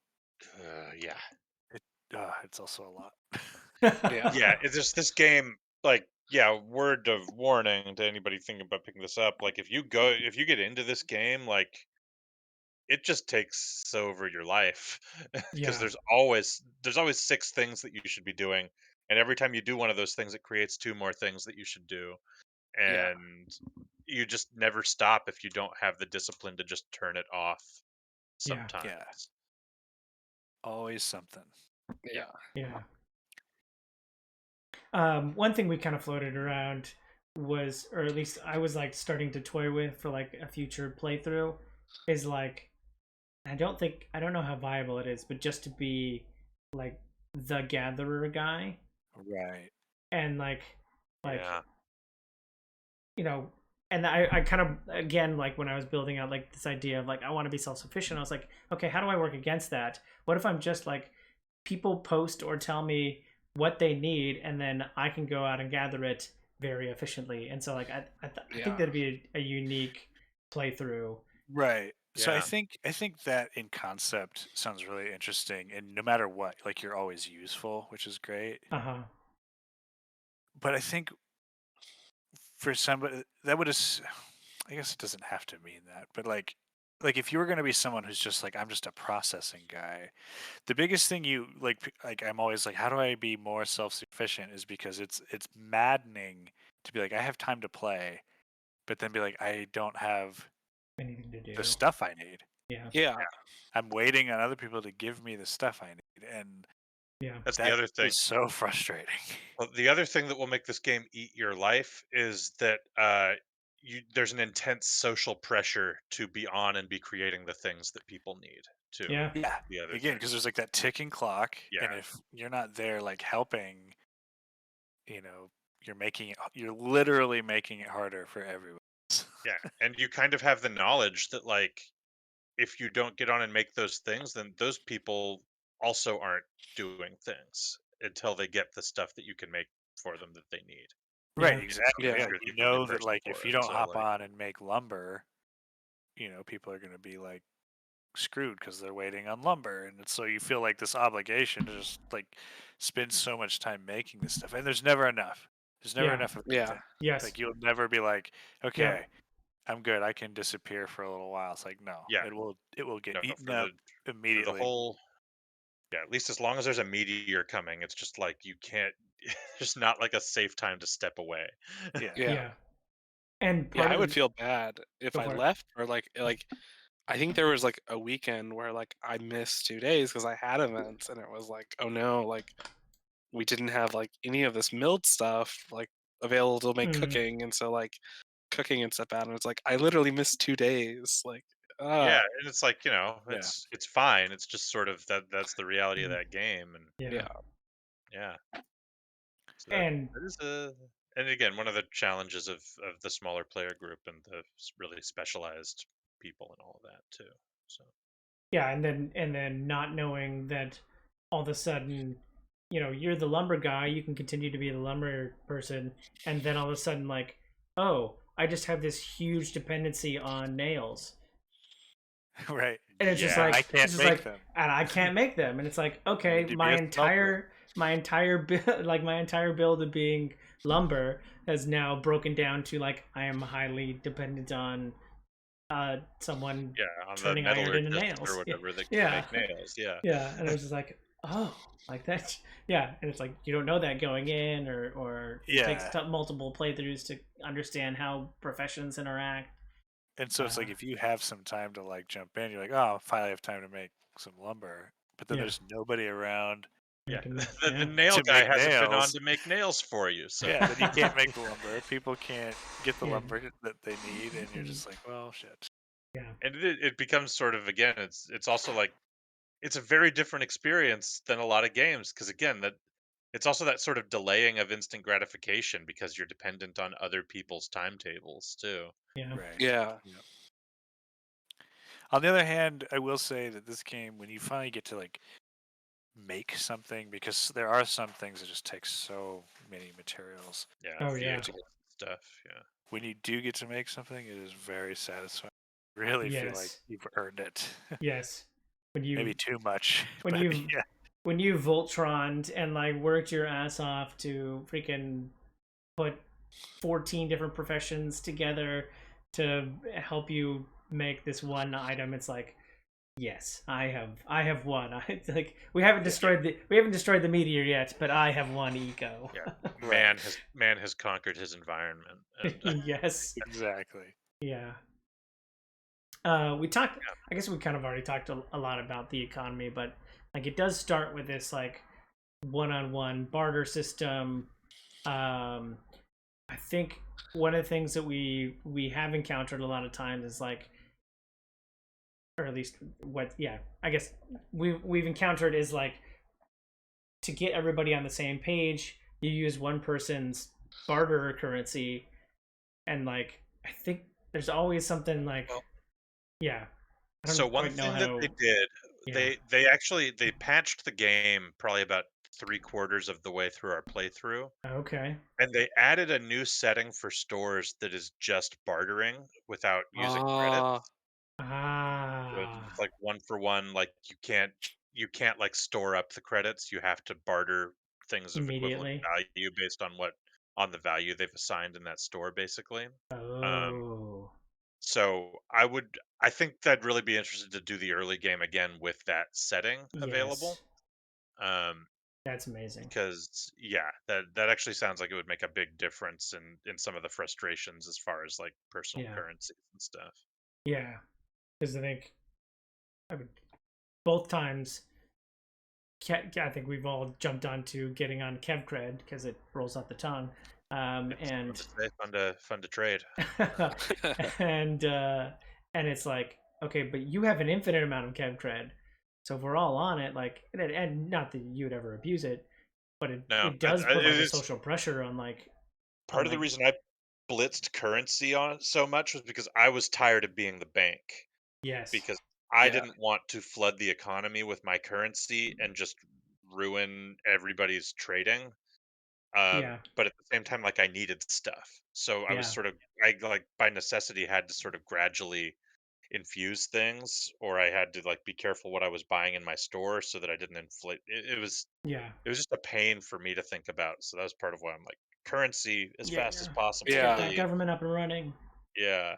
Yeah. it's also a lot. Yeah. Yeah, it's just this game. Like, yeah, word of warning to anybody thinking about picking this up. Like, if you get into this game, like it just takes over your life because Yeah. there's always six things that you should be doing, and every time you do one of those things, it creates two more things that you should do, Yeah. and you just never stop if you don't have the discipline to just turn it off. Yeah. Sometimes, Yeah, always something. Yeah. Yeah. One thing we kind of floated around was, or at least I was like starting to toy with for like a future playthrough, is like, I don't know how viable it is, but just to be like the gatherer guy Right. and like yeah, you know, and I kind of, again, like when I was building out like this idea of like I want to be self-sufficient, I was like, okay, how do I work against that? What if I'm just like, people post or tell me what they need and then I can go out and gather it very efficiently? And so like I Yeah. think that'd be a unique playthrough. Right. So I Yeah. think that in concept sounds really interesting, and no matter what, like you're always useful, which is great. Uh-huh. But I think for somebody that would just, I guess it doesn't have to mean that, but like if you were going to be someone who's just like I'm just a processing guy, the biggest thing you like I'm always like how do I be more self-sufficient is because it's maddening to be like I have time to play, but then be like I don't have Anything to do. the stuff I need. Yeah. Yeah. I'm waiting on other people to give me the stuff I need, and Yeah. that's that the other thing. is so frustrating. Well, the other thing that will make this game eat your life is that there's an intense social pressure to be on and be creating the things that people need too. Yeah. Yeah, The other again, thing. because there's like that ticking clock, and Yeah. if you're not there, like helping, you're literally making it harder for everyone. Yeah, and you kind of have the knowledge that like if you don't get on and make those things, then those people also aren't doing things until they get the stuff that you can make for them that they need. Right, Yeah. exactly. Yeah. Yeah, You're you the only know that person like for if you it. don't So hop like, on and make lumber, people are going to be like screwed because they're waiting on lumber, and so you feel like this obligation to just like spend so much time making this stuff, and there's never enough. There's never Yeah. enough of Yeah. anything. Yes. Like you'll never be like, Yeah. okay, I'm good. I can disappear for a little while. It's like no, yeah, it will get no, eaten for up the immediately. whole, yeah, at least as long as there's a meteor coming, it's just like you can't. There's not like a safe time to step away. Yeah. Yeah. Yeah. And Yeah, part I of would the feel bad if go I for it. left or like I think there was like a weekend where like I missed 2 days because I had events and it was like, oh no, like we didn't have like any of this milled stuff like available to make Mhm. cooking, and so like cooking and stuff out, and it's like I literally missed 2 days. Like, Yeah, and it's like Yeah. it's fine. It's just sort of that's the reality of Mhm. that game, and Yeah. yeah, yeah, so And that is and again one of the challenges of the smaller player group and the really specialized people and all of that too. So yeah, and then not knowing that all of a sudden, you're the lumber guy, you can continue to be the lumber person, and then all of a sudden, like, oh, I just have this huge dependency on nails, Right. and it's just yeah, like I can't make them. and I can't make them, and it's like, okay, need to be a smelter. my entire build, like my entire build of being lumber has now broken down to like I am highly dependent on someone yeah, on the turning iron into metallurgist or nails. whatever that can Yeah. make nails. Yeah, Yeah, and I was just like, oh, like that. Yeah, and it's like you don't know that going in, or it takes Yeah. multiple playthroughs to understand how professions interact. And so it's like Uh, if you have some time to like jump in, you're like, oh, finally have time to make some lumber. But then Yeah. there's nobody around yeah. making- The yeah. nail to guy make hasn't been on nails. to make nails for you, so Yeah, then you can't make the lumber. People can't get the Yeah. lumber that they need, and you're just like, well, shit. Yeah, and it becomes sort of again, it's also like it's a very different experience than a lot of games because again that it's also that sort of delaying of instant gratification because you're dependent on other people's timetables too. yeah, Right. yeah, Yeah. On the other hand, I will say that this game, when you finally get to like make something, because there are some things that just take so many materials. Yeah, Oh, yeah. vehicles and stuff. Yeah, When you do get to make something, it is very satisfying. Really feel like Yes. you've earned it. Yes. When you Maybe too much, when but you yeah. when you Voltroned and like worked your ass off to freaking put 14 different professions together to help you make this one item, it's like, yes, I have won. It's like we haven't destroyed the meteor yet, but I have won eco. yeah. Right. Man has conquered his environment. And, Yes. Exactly. Yeah. We talked. I guess we kind of already talked a lot about the economy, but like it does start with this like one-on-one barter system. I think one of the things that we have encountered a lot of times is like, or at least I guess we've encountered is like to get everybody on the same page, you use one person's barter currency, and like I think there's always something like, Well, yeah. I don't so one quite know thing how that to. they did, Yeah. they actually they patched the game probably about 3/4 of the way through our playthrough, Okay. and they added a new setting for stores that is just bartering without using credits. uh, So Ah. it's like one for one. Like you can't like store up the credits. You have to barter things of equivalent Immediately. value based on what on the value they've assigned in that store, basically. Um, Oh. so I think I'd really be interested to do the early game again with that setting available. Yes. Um, That's amazing. because yeah, that actually sounds like it would make a big difference in some of the frustrations as far as like personal Yeah. currencies and stuff. Yeah. Because I mean, both times, I think we've all jumped onto getting on KevCred because it rolls off the tongue. It's fun And to say, fun to trade. and it's like, okay, but you have an infinite amount of KevCred, so if we're all on it, like, and not that you would ever abuse it, but No, it does put it like a is social pressure on like part of the reason I blitzed currency on it so much was because I was tired of being the bank. yes, Because I Yeah. didn't want to flood the economy with my currency and just ruin everybody's trading. Yeah. But at the same time, like I needed stuff. So I was Yeah. sort of I like by necessity had to sort of gradually infuse things, or I had to like be careful what I was buying in my store so that I didn't inflate. Yeah. It was just a pain for me to think about. So that was part of why I'm like currency as Yeah. fast as Yeah. Let's possible, get Yeah. that please. government up and running. Yeah.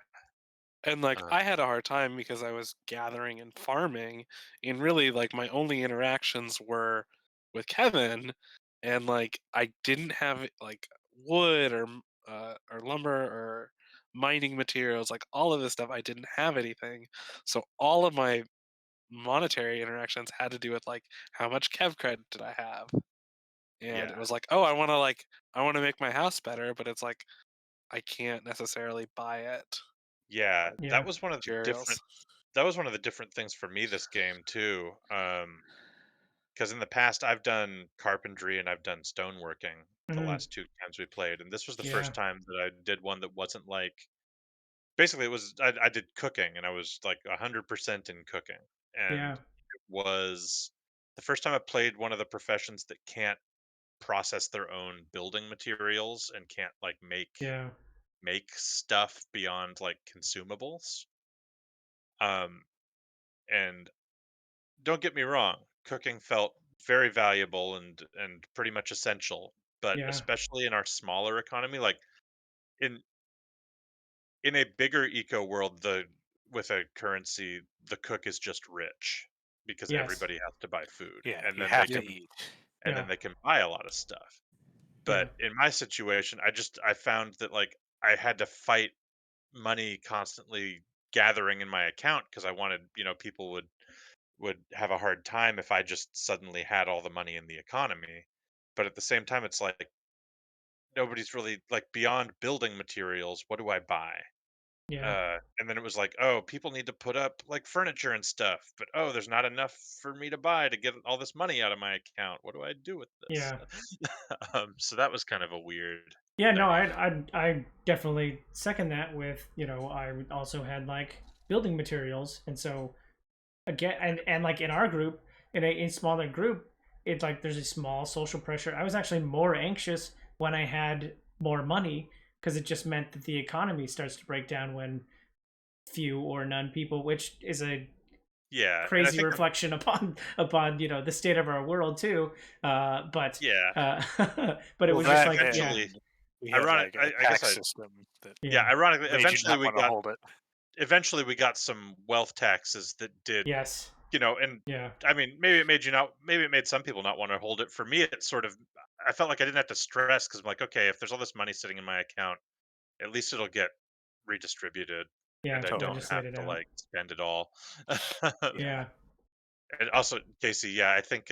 And like Uh, I had a hard time because I was gathering and farming, and really like my only interactions were with Kevin, and like I didn't have like wood or lumber or mining materials, like all of this stuff. I didn't have anything, so all of my monetary interactions had to do with like how much Kev credit did I have, and it yeah. was like, oh, I want to make my house better, but it's like I can't necessarily buy it Yeah. Yeah. materials. That was one of the different things for me this game too. Because in the past I've done carpentry and I've done stoneworking the Mhm. last two times we played, and this was the Yeah. first time that I did one that wasn't like basically it was I did cooking and I was like 100% in cooking, and Yeah. it was the first time I played one of the professions that can't process their own building materials and can't like Yeah. make stuff beyond like consumables. Um, and don't get me wrong, cooking felt very valuable and pretty much essential, but Yeah. especially in our smaller economy, like in in a bigger eco world, the with a currency, the cook is just rich because Yes. everybody has to buy food, Yeah, and you then they have Yeah. to can eat. Yeah. buy a lot of stuff. Yeah. But in my situation, I found that like I had to fight money constantly gathering in my account because I wanted, people would have a hard time if I just suddenly had all the money in the economy. But at the same time, it's like nobody's really like beyond building materials. What do I buy? Yeah. And then it was like, oh, people need to put up like furniture and stuff, but oh, there's not enough for me to buy to get all this money out of my account. What do I do with this? Yeah. So that was kind of a weird Yeah, no, dynamic. I definitely second that with, I also had like building materials. And so again, and like in our group, in a smaller group, it's like there's a small social pressure. I was actually more anxious when I had more money because it just meant that the economy starts to break down when few or none people, which is a Yeah, and I crazy think reflection upon the state of our world too. But yeah, uh, but it Well, was just that like, yeah, eventually, and we have ironic. like a I guess tax system that yeah, yeah, ironically, made you not want to hold it. eventually we got some wealth taxes that did, yes, and yeah, I mean, maybe it made you not, maybe it made some people not want to hold it. For me, it sort of, I felt like I didn't have to stress because I'm like, okay, if there's all this money sitting in my account, at least it'll get redistributed, yeah, and I don't Totally. have legislated to out. like spend it all. Yeah. Yeah. And also, Casey, yeah, I think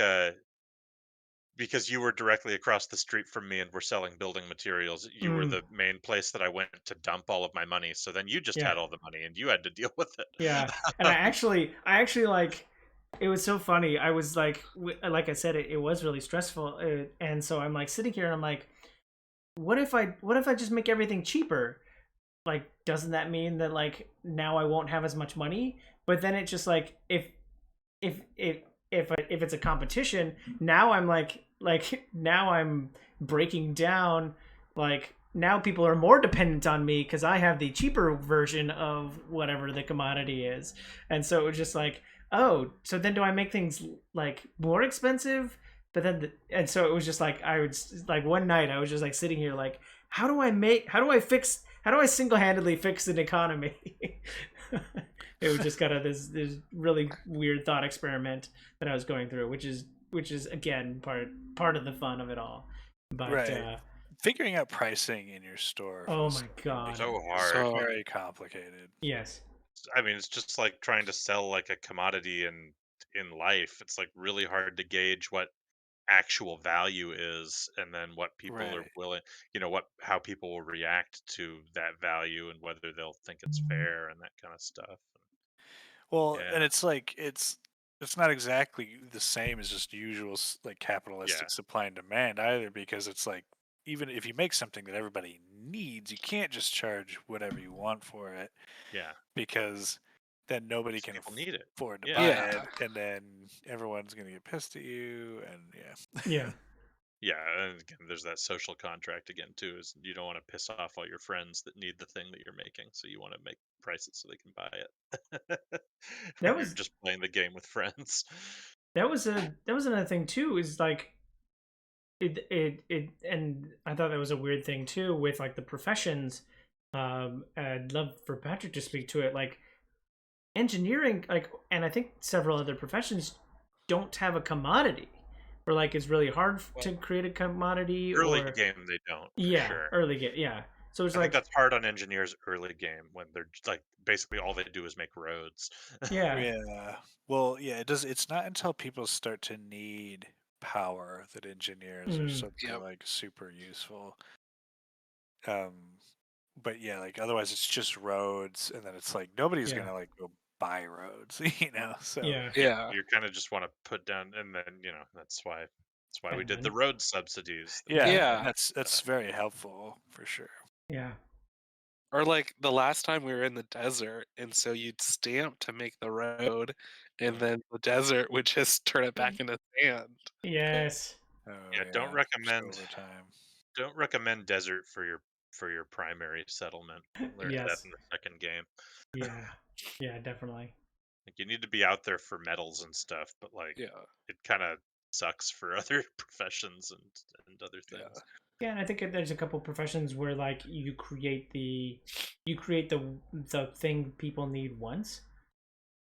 because you were directly across the street from me and were selling building materials, you were Mm, the main place that I went to dump all of my money. So then you just yeah. had all the money and you had to deal with Yeah, and it. I actually like. It was so funny. I was like I said, it was really stressful, and so I'm like sitting here and I'm like, what if I just make everything cheaper? Like, doesn't that mean that like now I won't have as much money? But then it's just like if if if it's a competition, now I'm like now I'm breaking down. Like now people are more dependent on me because I have the cheaper version of whatever the commodity is. And so it was just like, oh, so then do I make things like more expensive? But then and so it was just like I would like one night I was just like sitting here like, how do I single-handedly fix an economy? It was just kind of this really weird thought experiment that I was going through, which is again part of the fun of it all. But Right. Figuring out pricing in your store for oh the my stuff you're god, So making is hard. So very complicated. yes, I mean, it's just like trying to sell like a commodity in life. It's like really hard to gauge what actual value is and then what people are Right. willing, what how people will react to that value and whether they'll think it's fair and that kind of stuff. Well, Yeah. and it's like it's not exactly the same as just usual like Yeah. capitalistic supply and demand either, because it's like even if you make something that everybody needs, you can't just charge whatever you want for it, Yeah. because then nobody Because can people need it. afford to Yeah. buy Yeah. it, and then everyone's gonna get pissed at you, and Yeah. Yeah, and again, there's that social contract again too. Is you don't want to piss off all your friends that need the thing that you're making, so you want to make prices so they can buy it. That when you're was just playing the game with friends. that was another thing too. Is like it, and I thought that was a weird thing too with like the professions. I'd love for Patrick to speak to it. Like engineering, like, and I think several other professions don't have a commodity, or like it's really hard Well, to create a commodity. early Or game they don't for yeah, sure. early game, yeah. So it's I think like that's hard on engineers early game when they're just, like basically all they do is make roads. yeah, yeah. Well, yeah, it does. It's not until people start to need power that engineers are suddenly Yep. like super useful. But yeah, like otherwise it's just roads, and then it's like nobody's Yeah. gonna like go buy roads, So yeah, Yeah. You kind of just want to put down, and then that's why we and did the then road subsidies. yeah, Yeah. that's very helpful for sure. yeah, Or like the last time we were in the desert, and so you'd stamp to make the road, and then the desert would just turn it back into sand. yes, Oh Yeah, yeah, just overtime. don't recommend desert for your primary settlement. Learned that yes, in the second game. yeah, yeah, definitely. Like you need to be out there for metals and stuff, but like Yeah. it kind of sucks for other professions and other Yeah. things. Yeah, and I think there's a couple professions where like you create the thing people need once,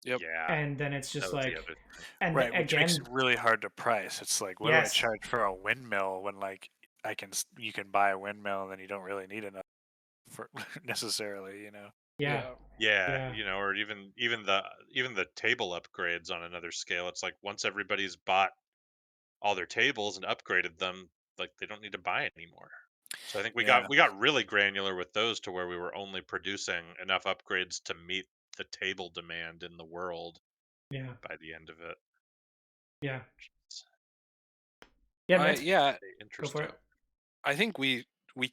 Yep. Yeah, and then it's that just was the like, other thing. and Right, which makes again, it really hard to price. It's like, what do I yes, charge for a windmill when like you can buy a windmill and then you don't really need enough for necessarily, yeah, Yeah, yeah, or even the table upgrades on another scale. It's like once everybody's bought all their tables and upgraded them, like they don't need to buy anymore. So I think we Yeah. got really granular with those to where we were only producing enough upgrades to meet the table demand in the world yeah, by the end of it. yeah, It's yeah. I That's yeah, go for interesting. it. I think we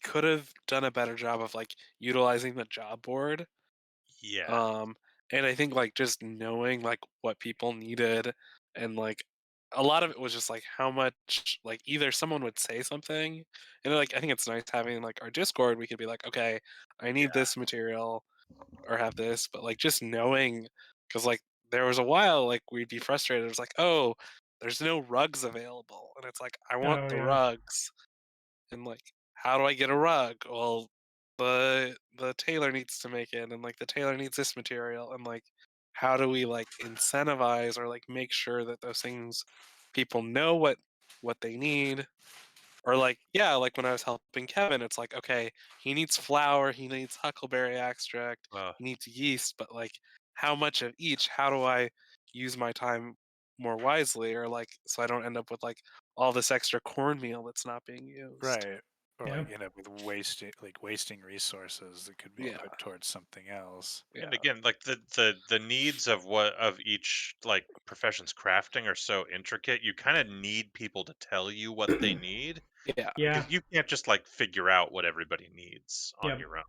could have done a better job of like utilizing the job board. Yeah. And I think like just knowing like what people needed, and like a lot of it was just like how much, like either someone would say something, and like I think it's nice having like our Discord, we could be like, okay, I need Yeah. this material or have this, but like just knowing, because like there was a while like we'd be frustrated. It was like, oh, there's no rugs available, and it's like I want Oh the yeah, rugs, and like how do I get a rug? Well, the tailor needs to make it, and like the tailor needs this material, and like how do we like incentivize or like make sure that those things, people know what they need. Or like, yeah, like when I was helping Kevin, it's like, okay, he needs flour, he needs huckleberry extract, Uh, he needs yeast, but like how much of each? How do I use my time more wisely, or like so I don't end up with like all this extra cornmeal that's not being used? Right. Or yeah, like end up with wasting resources that could be Yeah. put towards something else. Yeah. and again, like the needs of each like profession's crafting are so intricate. You kind of need people to tell you what they need Yeah. yeah, because you can't just like figure out what everybody needs on yeah, your own.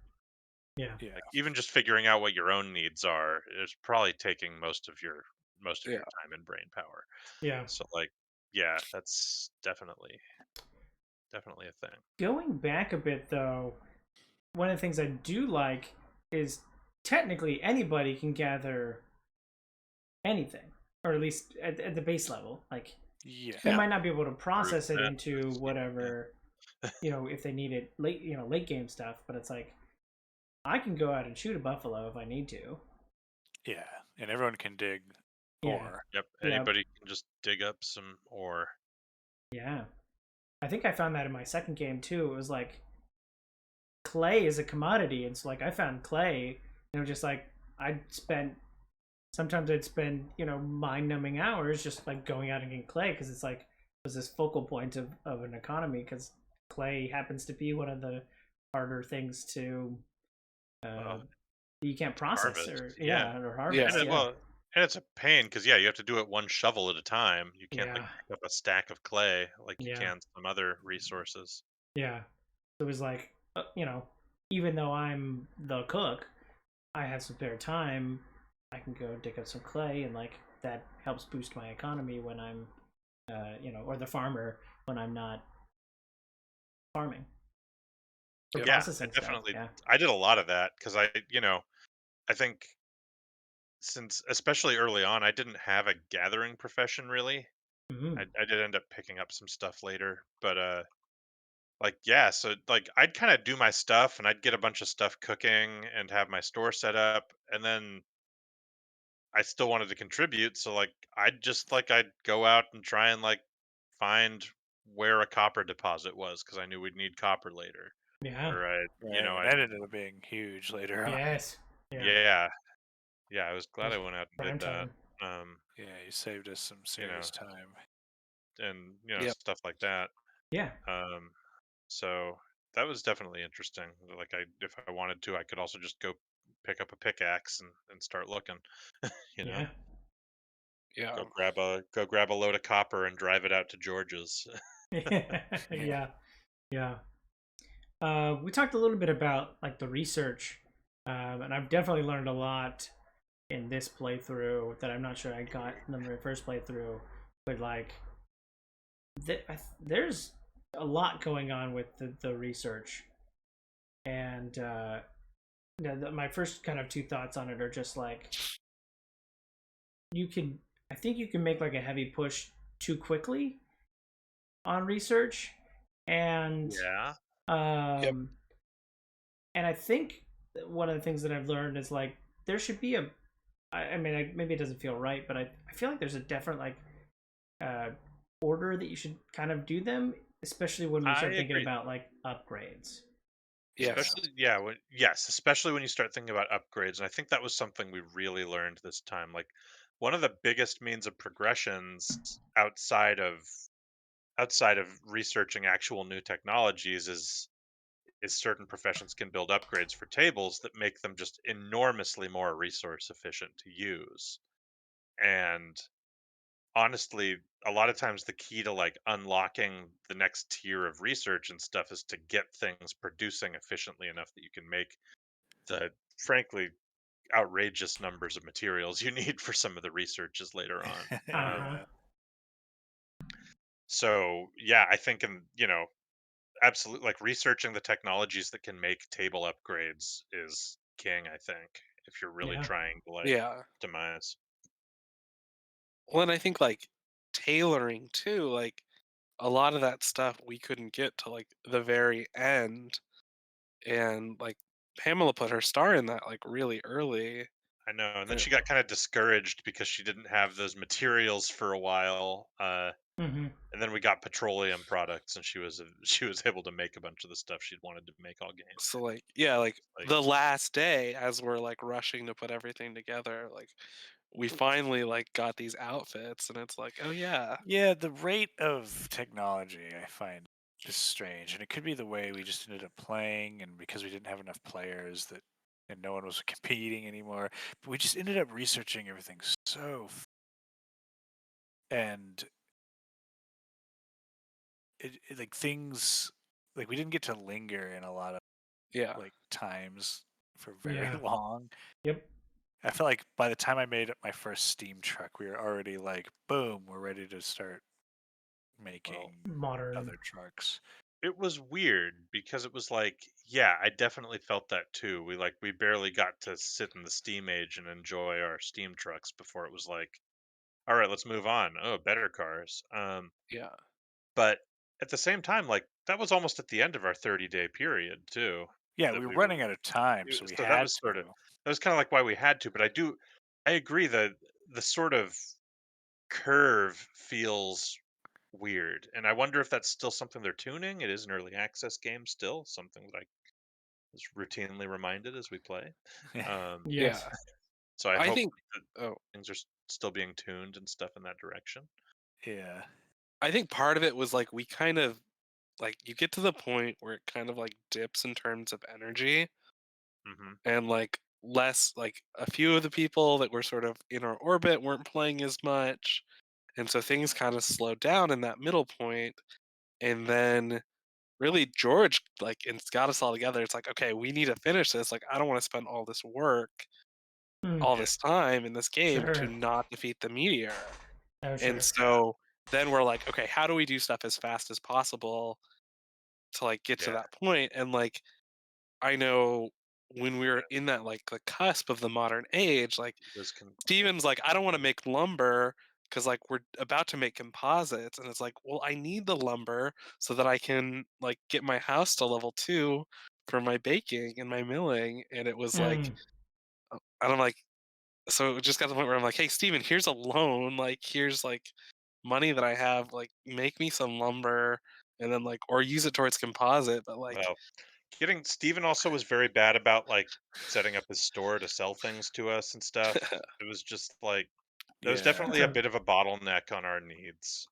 yeah, Yeah. Like even just figuring out what your own needs are is probably taking most of Yeah. your time and brain power. yeah. So like, yeah, that's definitely a thing. Going back a bit though, one of the things I do like is technically anybody can gather anything, or at least at the base level. Like Yeah. they Yeah. might not be able to process it that. into Yeah. whatever, if they need it late, late game stuff. But it's like I can go out and shoot a buffalo if I need to. Yeah. And everyone can dig Yeah, ore. Yep. yeah, Anybody can just dig up some ore. yeah. I think I found that in my second game too. It was like clay is a commodity, and so like I found clay, and it was just like sometimes I'd spend mind-numbing hours just like going out and getting clay because it's like it was this focal point of an economy because clay happens to be one of the harder things to you can't process Harvest. or Yeah. or Yeah. harvest. And Yeah, and it's a pain because you have to do it one shovel at a time. You can't like yeah, pick up a stack of clay like you yeah, can some other resources. yeah. It was like even though I'm the cook, I have some spare time. I can go dig up some clay, and like that helps boost my economy when I'm, or the farmer when I'm not farming or Yep. Yeah, I processing stuff. definitely Yeah. I did a lot of that because I think since especially early on, I didn't have a gathering profession really. Hmm. I did end up picking up some stuff later, but like yeah, so like I'd kind of do my stuff and I'd get a bunch of stuff cooking and have my store set up, and then I still wanted to contribute, so like I'd go out and try and like find where a copper deposit was because I knew we'd need copper later. Yeah. Or Right, and I that ended up being huge later on. Yes. Yeah. yeah, yeah, I was glad Those I went out and prime did that. time. Um, Yeah, you saved us some you know, serious time. and Yep. stuff like that. Yeah. Um, so that was definitely interesting. Like if I wanted to, I could also just go pick up a pickaxe and start looking. you know, Yeah. Yeah. go grab a load of copper and drive it out to George's. Yeah. Yeah. Yeah. We talked a little bit about like the research, and I've definitely learned a lot in this playthrough that I'm not sure I got in my first playthrough. But like, there's a lot going on with the research, and my first kind of two thoughts on it are just like you can. I think you can make like a heavy push too quickly on research, and Yeah. Yep. um, and I think one of the things that I've learned is like there should be a. I mean, maybe it doesn't feel right, but I feel like there's a different like uh, order that you should kind of do them, especially when we I start thinking agree. about like upgrades. Yes. Especially, yeah, yes, especially when you start thinking about upgrades. And I think that was something we really learned this time. Like one of the biggest means of progressions outside of researching actual new technologies is certain professions can build upgrades for tables that make them just enormously more resource efficient to use. And honestly, a lot of times the key to like unlocking the next tier of research and stuff is to get things producing efficiently enough that you can make the frankly outrageous numbers of materials you need for some of the researches later on. Uh huh. Yeah. So yeah, I think absolutely like researching the technologies that can make table upgrades is king, I think, if you're really Yeah. trying to like Yeah. optimize. Well, and I think like tailoring too, like a lot of that stuff we couldn't get to like the very end, and like Pamela put her star in that like really early, I know. And then and it, she got kind of discouraged because she didn't have those materials for a while. Mm-hmm. And then we got petroleum products, and she was able to make a bunch of the stuff she'd wanted to make all game. so like yeah, like Like the last day as we're like rushing to put everything together, like we finally like got these outfits, and it's like, oh yeah, Yeah, the rate of technology I find is strange, and it could be the way we just ended up playing, and because we didn't have enough players that, and no one was competing anymore. But we just ended up researching everything and like things like we didn't get to linger in a lot of yeah, like times for very Yeah. long. Yep. I feel like by the time I made up my first steam truck, we were already like, boom, we're ready to start well, making Modern. other trucks. it was weird because it was like, yeah, I definitely felt that too. We barely got to sit in the steam age and enjoy our steam trucks before it was like, all right, let's move on. Oh, better cars. yeah, But at the same time, like that was almost at the end of our 30-day period too. Yeah, That we were we were running out of time, so we so that had was sort of to. that was kind of like why we had to. But I agree that the sort of curve feels weird, and I wonder if that's still something they're tuning. It is an early access game still, something that I was routinely reminded as we play. Um, Yes. yeah. so I I hope think that oh, things are still being tuned and stuff in that direction. Yeah. I think part of it was like we kind of like you get to the point where it kind of like dips in terms of energy, Hmm. and like less like a few of the people that were sort of in our orbit weren't playing as much, and so things kind of slowed down in that middle point, and then really George like and got us all together. It's like, okay, we need to finish this. Like I don't want to spend all this work all this time in this game Sure. to not defeat the meteor. Oh, sure. And so then we're like, okay, how do we do stuff as fast as possible to like get to Yeah. that point? And like I know when we were Yeah. in that like the cusp of the modern age, like Those can, Steven's like, I don't want to make lumber because like we're about to make composites, and it's like, well, I need the lumber so that I can like get my house to level 2 for my baking and my milling. And it was like, Mm. and I'm like, so it just got to the point where I'm like, hey, Steven, here's a loan, like here's like money that I have, like make me some lumber, and then like or use it towards composite, but like well, getting Steven also was very bad about like setting up his store to sell things to us and stuff. It was just like there was Yeah, That's definitely a a bit of a bottleneck on our needs.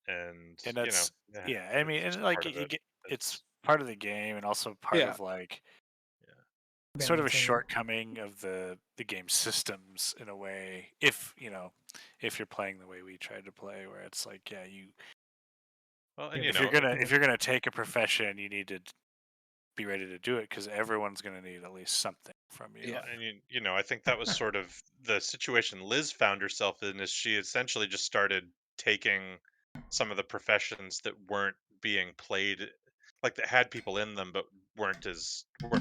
And and you know, that's yeah, yeah. I mean, it's just and like part of it. it's It's part of the game, and also part yeah, of like yeah. sort of a balancing. shortcoming of the game systems in a way. If you know, if you're playing the way we tried to play, where it's like, yeah, you Well, Yeah, and you if know, you're gonna take a profession, you need to be ready to do it because everyone's gonna need at least something from you. yeah, well, and you know, I think that was sort of the situation Liz found herself in is she essentially just started taking some of the professions that weren't being played like that had people in them but weren't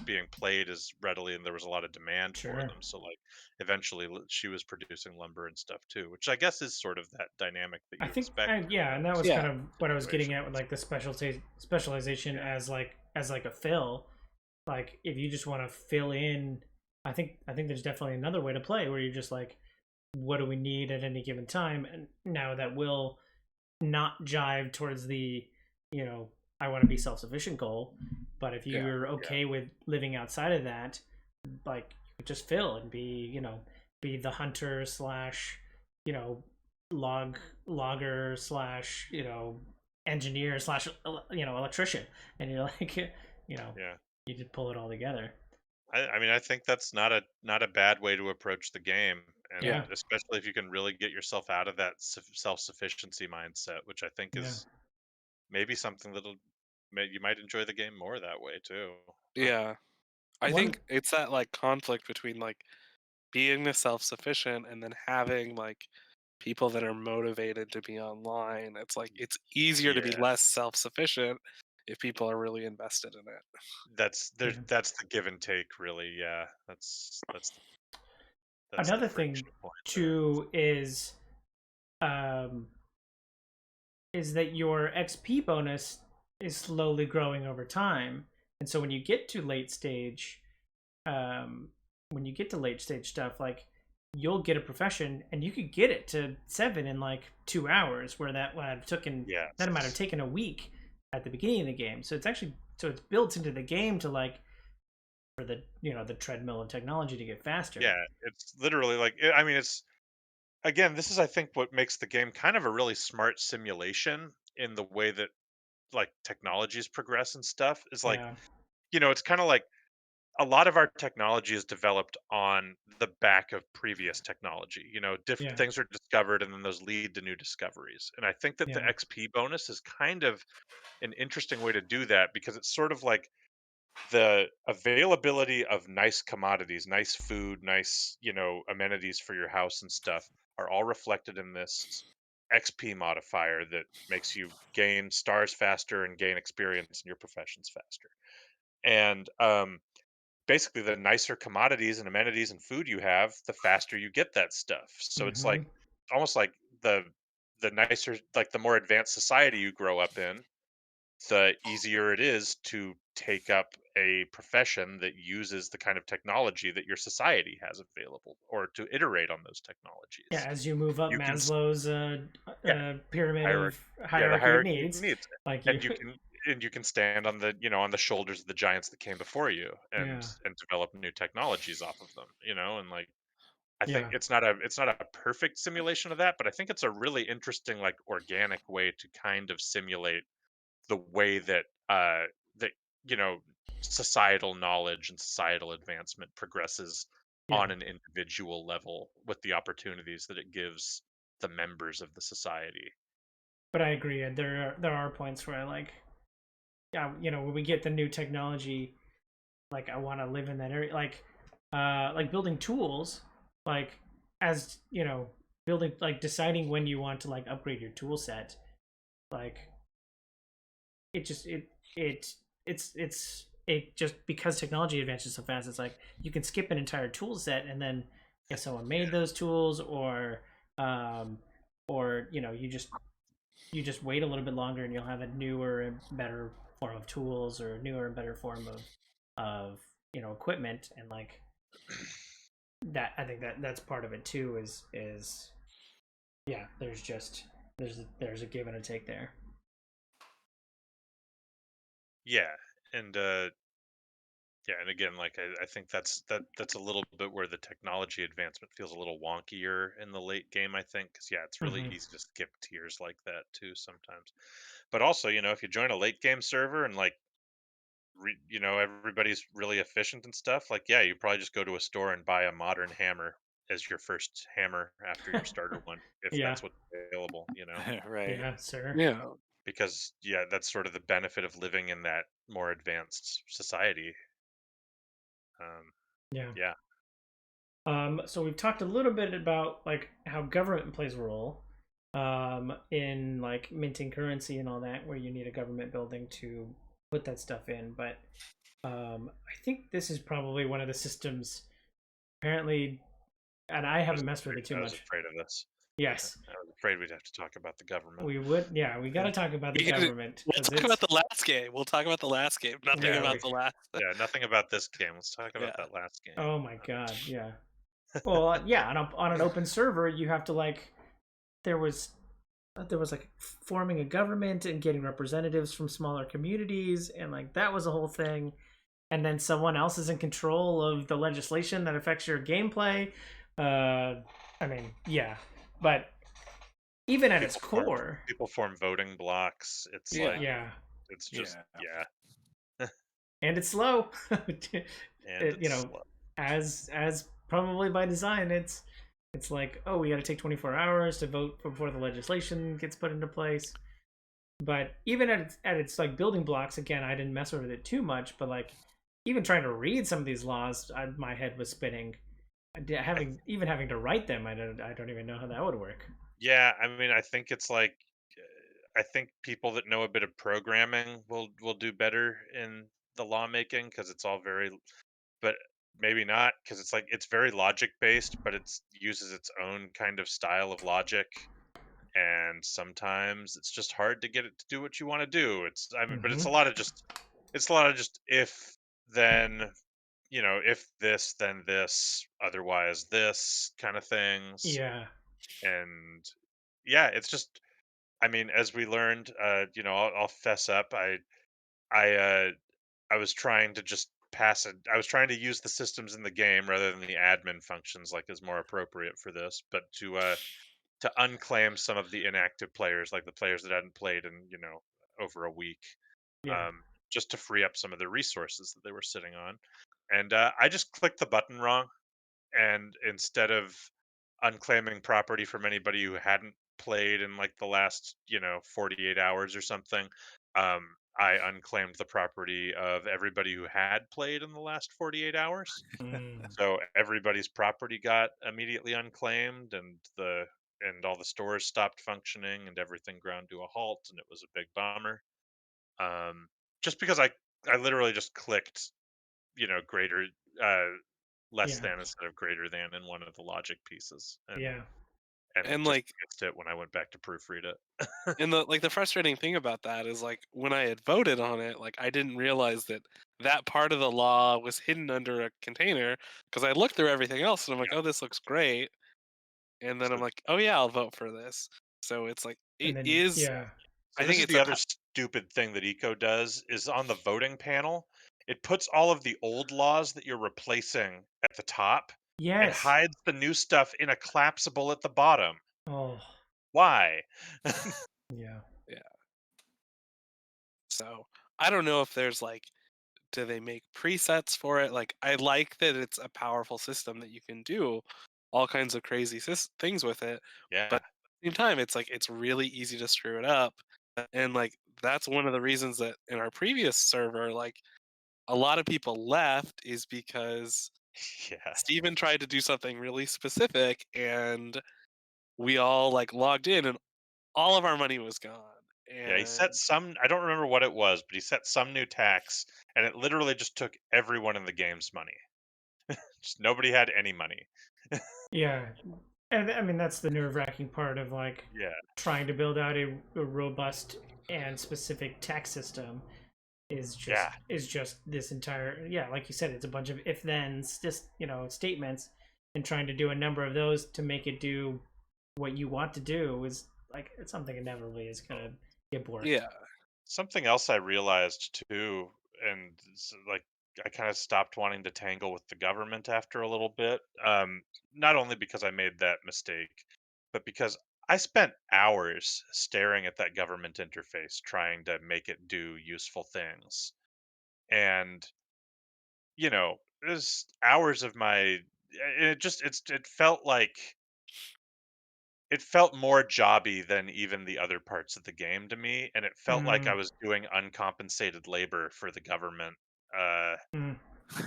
being played as readily and there was a lot of demand for Sure. them. So like eventually she was producing lumber and stuff too, which I guess is sort of that dynamic that I you think, expect in yeah, and that those was yeah, kind of what I was getting at with situations. like the specialization Yeah. as like a fill. Like if you just want to fill in, I think there's definitely another way to play where you're just like, what do we need at any given time? And now that will not jive towards the, you know, I want to be self sufficient goal. But if yeah, you're Yeah. okay with living outside of that, like just fill and be, you know, be the hunter slash, you know, logger slash, you know, engineer slash, you know, electrician, and you're like, you know, Yeah. you just pull it all together. I mean, I think that's not a bad way to approach the game, yeah, and Yeah, especially if you can really get yourself out of that self-sufficiency mindset, which I think yeah. is maybe something you might enjoy the game more that way too. yeah. I One, think it's that like conflict between like being the self-sufficient and then having like people that are motivated to be online. It's like it's easier to be Yeah, less self-sufficient if people are really invested in it. yeah. that's the give and take, really. Yeah, that's the Another thing friction point there. too um, is that your XP bonus is slowly growing over time, and so um, when you get to late stage stuff, like you'll get a profession, and you could get it to 7 in like 2 hours, where that might have Yes. taken a week at the beginning of the game. So it's actually it's built into the game to like for the you know the treadmill of technology to get faster. Yeah, it's literally like I mean, it's again, this is I think what makes the game kind of a really smart simulation in the way that like technologies progress and stuff is like Yeah, you know it's kind of like a lot of our technology is developed on the back of previous technology. You know, different yeah, things are discovered and then those lead to new discoveries, and I think that the yeah, XP bonus is kind of an interesting way to do that because it's sort of like the availability of nice commodities, nice food, nice, you know, amenities for your house and stuff are all reflected in this XP modifier that makes you gain stars faster and gain experience in your professions faster. And basically, the nicer commodities and amenities and food you have, the faster you get that stuff. So it's hmm like almost like the nicer, like the more advanced society you grow up in, the easier it is to take up a profession that uses the kind of technology that your society has available or to iterate on those yeah. technologies. As you move up You can Maslow's yeah, pyramid of the hierarchy of hierarchy of needs, needs, like you, and you can stand on the you know on the shoulders of the giants that came before you yeah, and develop new technologies off of them, you know, and like I think yeah, it's not a perfect simulation of that, but I think it's a really interesting like organic way to kind of simulate the way that you know societal knowledge and societal advancement progresses yeah. on an individual level with the opportunities that it gives the members of the society. But I agree. There are points where I like, yeah, you know, when we get the new technology, like I want to live in that area. Like like building tools, like as you know, building like deciding when you want to like upgrade your tool set, like it just it just because technology advances so fast, it's like you can skip an entire tool set and then if someone made those tools um or you just wait a little bit longer and you'll have a newer and better form of tools or a newer and better form of equipment. And like that, I think that that's part of it too, is yeah, there's a give and a take there. Yeah, and yeah, and again, like I think that's a little bit where the technology advancement feels a little wonkier in the late game. I think because yeah, it's really Hmm. easy to skip tiers like that too sometimes. But also, if you join a late game server and like everybody's really efficient and stuff, like yeah, you probably just go to a store and buy a modern hammer as your first hammer after your starter one, if Yeah. that's what's available. Right. Yeah, sir. Yeah. Because yeah, that's sort of the benefit of living in that more advanced society. Um, Yeah. yeah. So we've talked a little bit about like how government plays a role in like minting currency and all that, where you need a government building to put that stuff in. But I think this is probably one of the systems apparently, and I haven't messed with it too I was much. afraid of this. Yes, I was afraid we'd have to talk about the government. we would. Yeah, we got to talk about the government We'll because talk it's about the last game. We'll talk about the last game. Nothing Yeah, about the last. Yeah, nothing about this game. Let's talk Yeah. about that last game. oh my god, yeah. Well, yeah, on an open server, you have to like there was like forming a government and getting representatives from smaller communities, and like that was a whole thing. And then someone else is in control of the legislation that affects your gameplay. I mean, yeah, but even at its core, People form voting blocks. It's Yeah. like yeah, it's just Yeah. and it's slow. and it's slow. As probably by design, it's like, oh, we got to take 24 hours to vote before the legislation gets put into place. But even at its like building blocks, again, I didn't mess with it too much. But like even trying to read some of these laws, my head was spinning. Having to write them, I don't even know how that would work. Yeah, I mean, I think it's like I think people that know a bit of programming will do better in the lawmaking because it's all very, but maybe not because it's like it's very logic based, but it's uses its own kind of style of logic, and sometimes it's just hard to get it to do what you want to do. But Hmm. it's a lot of just if then if this then this otherwise this kind of things. Yeah, And yeah, it's just I mean, as we learned, I'll fess up. I I was trying to just pass it. I was trying to use the systems in the game rather than the admin functions, like is more appropriate for this. But to unclaim some of the inactive players, like the players that hadn't played in over a week, yeah, um, just to free up some of the resources that they were sitting on. And I just clicked the button wrong, and instead of unclaiming property from anybody who hadn't played in like the last 48 hours or something, I unclaimed the property of everybody who had played in the last 48 hours. mm, So everybody's property got immediately unclaimed, and all the stores stopped functioning and everything ground to a halt, and it was a big bummer. um, just because I literally just clicked greater, uh, less yeah, than instead of greater than in one of the logic pieces, yeah, and And just like, fixed it when I went back to proofread it. and the frustrating thing about that is like when I had voted on it, like I didn't realize that that part of the law was hidden under a container because I looked through everything else and I'm like, Yeah. oh, this looks great. And then I'm So like, oh yeah, I'll vote for this. So it's like and it then is. yeah, so I this think is it's the a other stupid thing that Eco does is on the voting panel, it puts all of the old laws that you're replacing at the top and yes, hides the new stuff in a collapsible at the bottom. oh Why? yeah, yeah. So I don't know if there's like, do they make presets for it? Like I like that it's a powerful system that you can do all kinds of crazy things with it, but Yeah. at the same time, it's like it's really easy to screw it up, and like that's one of the reasons that in our previous server, like a lot of people left is because Yeah. Steven tried to do something really specific, and we all like logged in, and all of our money was gone. Yeah, he set And some, I don't remember what it was, but he set some new tax, and it literally just took everyone in the game's money. Just nobody had any money. Yeah, and I mean that's the nerve-wracking part of like Yeah. trying to build out a robust and specific tax system Yeah. is just this entire, yeah, like you said, it's a bunch of if thens, just statements, and trying to do a number of those to make it do what you want to do is like it's something inevitably is gonna get boring. yeah, Something else I realized too, and like I kind of stopped wanting to tangle with the government after a little bit. Not only because I made that mistake, but because I spent hours staring at that government interface trying to make it do useful things. And, there's hours of my it felt like it felt more jobby than even the other parts of the game to me, and it felt like I Mm, was doing uncompensated labor for the government, uh, mm,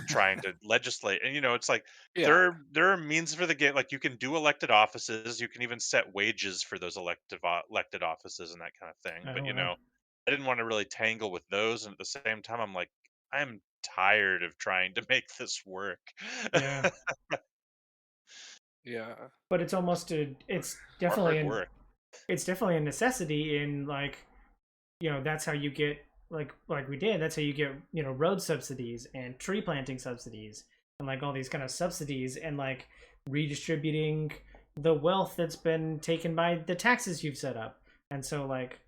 trying to legislate. And it's like yeah, there are means for the game. Like you can do elected offices, you can even set wages for those elected offices and that kind of thing. But oh well. I didn't want to really tangle with those, and at the same time, I'm like, I'm tired of trying to make this work. Yeah, yeah, but it's almost a it's More definitely hard an work. it's definitely a necessity in like that's how you get like we did, that's how you get road subsidies and tree planting subsidies and like all these kind of subsidies and like redistributing the wealth that's been taken by the taxes you've set up. And so like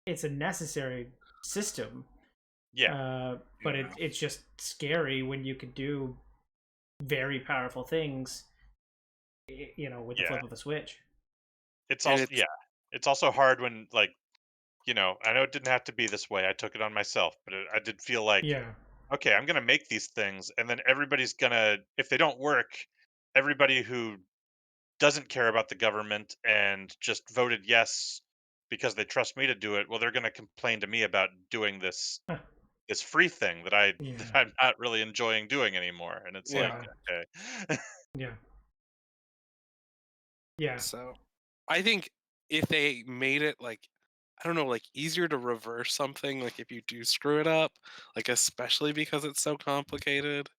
it's a necessary system, Yeah, but Yeah. it's just scary when you could do very powerful things with the yeah. flip of a switch. It's and also it's yeah. It's also hard when I know it didn't have to be this way. I took it on myself, but I did feel like, Yeah. okay, I'm gonna make these things, and then everybody's gonna, if they don't work, everybody who doesn't care about the government and just voted yes because they trust me to do it, well, they're gonna complain to me about doing Huh. this free thing that I that Yeah. I'm not really enjoying doing anymore. And it's like, yeah. Yeah. okay. Yeah. Yeah. So I think if they made it like, I don't know, like easier to reverse something, like if you do screw it up, like especially because it's so complicated.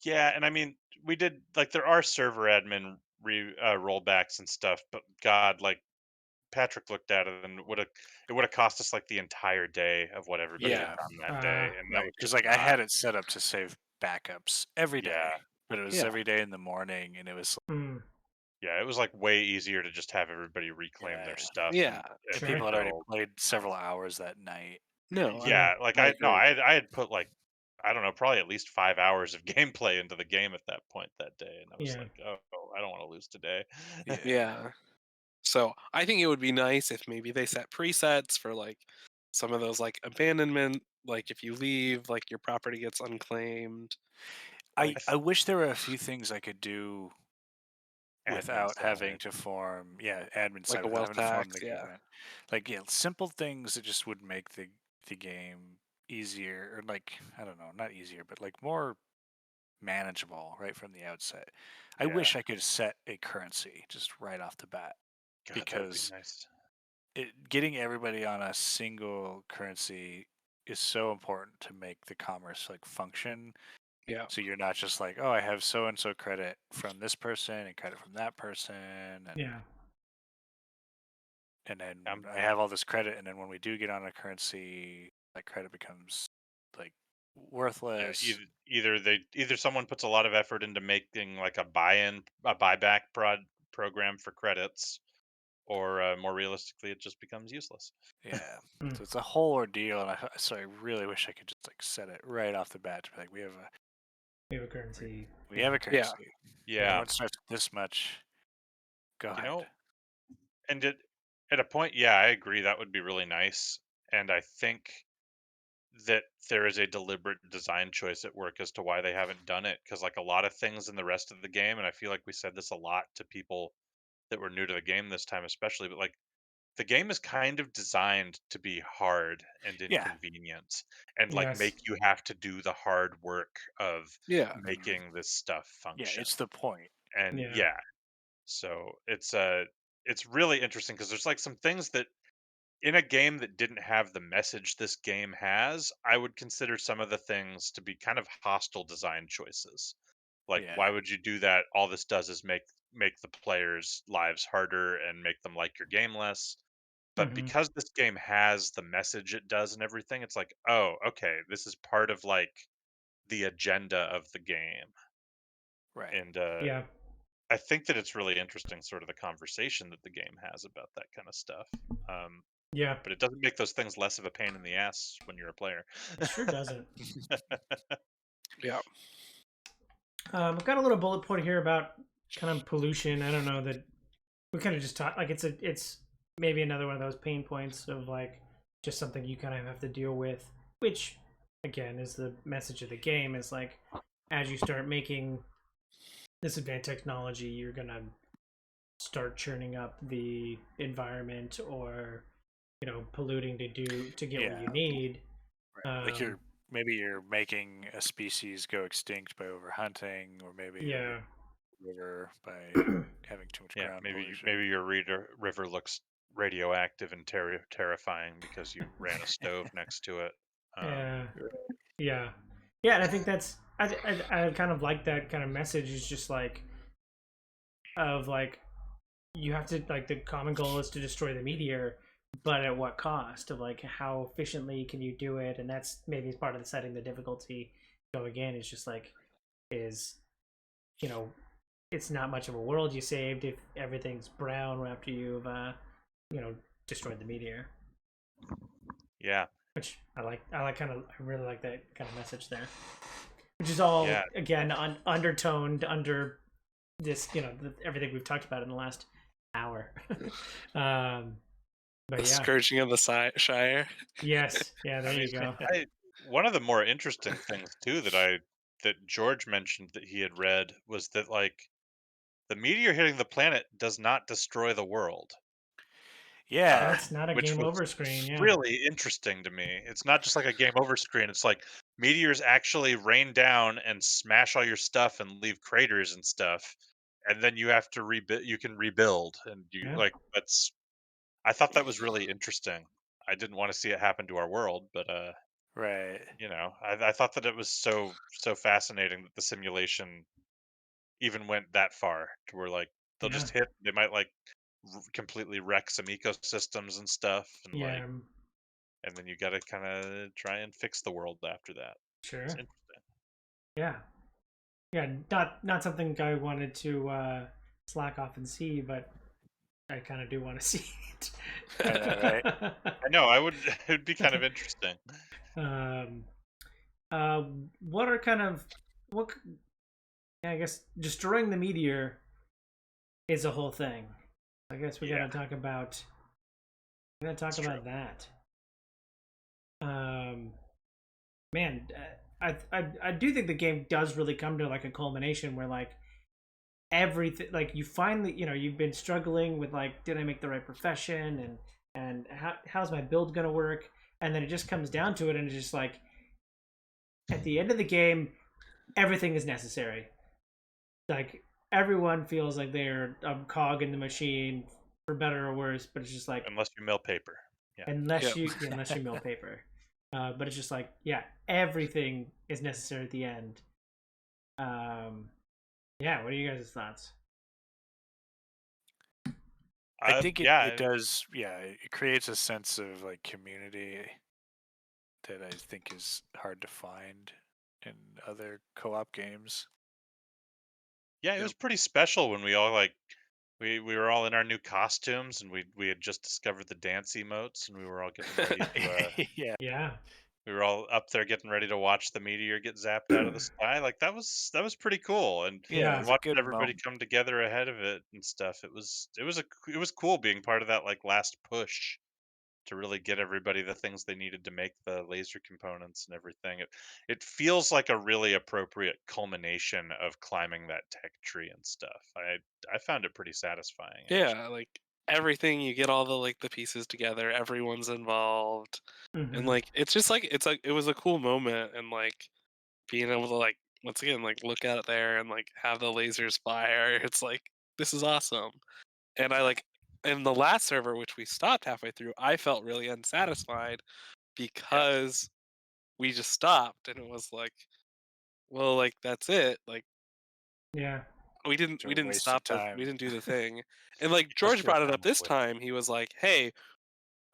Yeah, and I mean, we did like there are server admin rollbacks and stuff, but God, like Patrick looked at it and would have cost us like the entire day of what everybody had Yeah, done that Uh, day, and that Right, was because just like I not. had it set up to save backups every day, Yeah, but it was yeah, every day in the morning, and it was mm, yeah, it was like way easier to just have everybody reclaim yeah, their stuff yeah. and and sure. people had already rebuild. played several hours that night. No, Yeah. Yeah, like I no, agree. I had put like, I don't know, probably at least 5 hours of gameplay into the game at that point that day, and I was Yeah. like, oh, I don't want to lose today. Yeah, Yeah. So I think it would be nice if maybe they set presets for like some of those like abandonment, like if you leave, like your property gets unclaimed. I Like I th- I wish there were a few things I could do Admin without having side. to form, yeah, admin like side a without wealth having to form tax, the yeah. agreement. Like, yeah, simple things that just would make the game easier, or like, I don't know, not easier, but like more manageable right from the outset. I Yeah, wish I could set a currency just right off the bat, God, that would be because nice. getting everybody on a single currency is so important to make the commerce like function. Yeah. So you're not just like, oh, I have so and so credit from this person and credit from that person, Yeah. and then Um, I have all this credit, and then when we do get on a currency, that credit becomes like yeah, worthless. either someone puts a lot of effort into making like a buyback program for credits, or more realistically, it just becomes useless. Yeah. Mm. So it's a whole ordeal, and so I really wish I could just like set it right off the bat to be like, We have a currency. we have Yeah. a Yeah. currency. Yeah, Everyone starts with this much. Go you ahead. know, and at a point, yeah, I agree that would be really nice, and I think that there is a deliberate design choice at work as to why they haven't done it, because like a lot of things in the rest of the game, and I feel like we said this a lot to people that were new to the game this time especially, but like the game is kind of designed to be hard and Yeah. inconvenient and like Yes. make you have to do the hard work of Yeah. making this stuff Yeah, function. it's the point. And Yeah. yeah, so it's really interesting because there's like some things that in a game that didn't have the message this game has, I would consider some of the things to be kind of hostile design choices. Like, Yeah. why would you do that? All this does is make the players' lives harder and make them like your game less. But Hmm. because this game has the message it does and everything, it's like, oh, okay, this is part of like the agenda of the game. Right. And Yeah. I think that it's really interesting, sort of the conversation that the game has about that kind of stuff. Um, Yeah. but it doesn't make those things less of a pain in the ass when you're a player. It sure doesn't. Yeah. I've got a little bullet point here about kind of pollution. I don't know that we kind of just talked like it's maybe another one of those pain points of like just something you kind of have to deal with, which again is the message of the game is like as you start making this advanced technology, you're gonna start churning up the environment or polluting to get what you Yeah. need. Right. Like Um, maybe you're making a species go extinct by overhunting, or maybe you're yeah. river by having too much Yeah, ground maybe pollution. maybe your river looks radioactive and terrifying because you ran a stove next to it. Um, Yeah. Yeah. Yeah, and I think that's I kind of like that kind of message is just like of like you have to like the common goal is to destroy the meteor, but at what cost of like how efficiently can you do it? And that's maybe part of the setting the difficulty going in is just like is you know it's not much of a world you saved if everything's brown after you've you know destroyed the meteor. yeah, Which I really like that kind of message there. Which is all yeah. again undertoned under this everything we've talked about in the last hour. um The but yeah, scourging of the Shire. yes, yeah, there I mean, you go. I one of the more interesting things too that George mentioned that he had read was that like the meteor hitting the planet does not destroy the world. Yeah. That's not a Which game was over screen. Yeah. really interesting to me. It's not just like a game over screen. It's like meteors actually rain down and smash all your stuff and leave craters and stuff, and then you have to rebuild. You can rebuild, and you Yeah. like that's. I thought that was really interesting. I didn't want to see it happen to our world, but Right. I thought that it was so fascinating that the simulation even went that far to where like they'll Yeah. just hit. They might like completely wreck some ecosystems and stuff, and like Yeah. and then you got to kind of try and fix the world after that. It's Sure. interesting. Yeah. Yeah. Not something I wanted to slack off and see, but I kind of do want to see I know, right? it. I know. I would. It would be kind of interesting. um uh what are kind of what yeah, I guess destroying the meteor is a whole thing. I guess Yeah, we gotta talk it's true. about that. Um, man, I do think the game does really come to like a culmination where like everything, like you finally, you've been struggling with like, did I make the right profession and how's my build gonna work? And then it just comes down to it, and it's just like at the end of the game, everything is necessary. Like everyone feels like they're a cog in the machine for better or worse, but it's just like Unless you mill paper. Yeah. unless Yep. you yeah, unless you mill paper. But it's just like yeah, everything is necessary at the end. Um, yeah, what are you guys' thoughts? I think it, Yeah. it does, yeah, it creates a sense of like community that I think is hard to find in other co-op games. Yeah. It Yep. was pretty special when we all like we were all in our new costumes and we had just discovered the dance emotes and we were all getting ready to Yeah. Yeah, we were all up there getting ready to watch the meteor get zapped out of the sky. Like that was pretty cool, Yeah, yeah, and it's a watching good everybody moment. come together ahead of it and stuff. It was cool being part of that like last push to really get everybody the things they needed to make the laser components and everything. It feels like a really appropriate culmination of climbing that tech tree and stuff. I found it pretty satisfying actually. Yeah, like everything, you get all the like the pieces together, everyone's involved, and Hmm. like it's just like it was a cool moment, and like being able to like once again like look out there and like have the lasers fire. It's like this is awesome. And I like in the last server, which we stopped halfway through, I felt really unsatisfied Yes. because we just stopped and it was like, well, like that's it. Like Yeah. It's a waste of we time, didn't do the thing. And like George Especially if brought it up I'm this quitting. time. He was like, "Hey,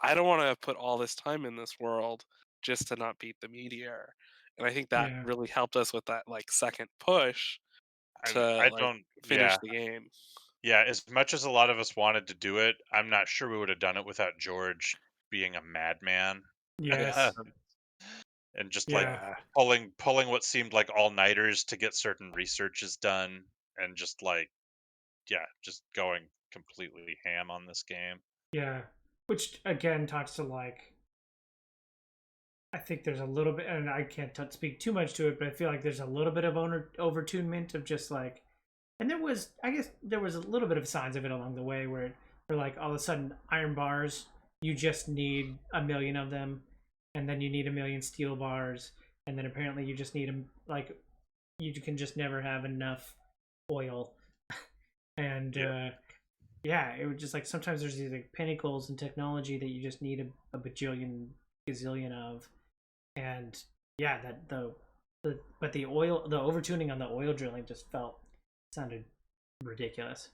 I don't want to put all this time in this world just to not beat the meteor." And I think that Yeah. really helped us with that like second push to I like don't. finish Yeah, the game. yeah. As much as a lot of us wanted to do it, I'm not sure we would have done it without George being a madman. Yes. And just like Yeah. yeah. pulling what seemed like all nighters to get certain researches done, and just like just going completely ham on this game. Yeah. Which again talks to like, I think there's a little bit, and I can't speak too much to it, but I feel like there's a little bit of overtunement of just like, and there was, I guess, there was a little bit of signs of it along the way where like all of a sudden iron bars, you just need a million of them, and then you need a million steel bars, and then apparently you just need them like, you can just never have enough oil, and Yeah. yeah, it was just like sometimes there's these like pinnacles in technology that you just need a bajillion gazillion of, and yeah, that but the oil, the overtuning on the oil drilling just sounded ridiculous.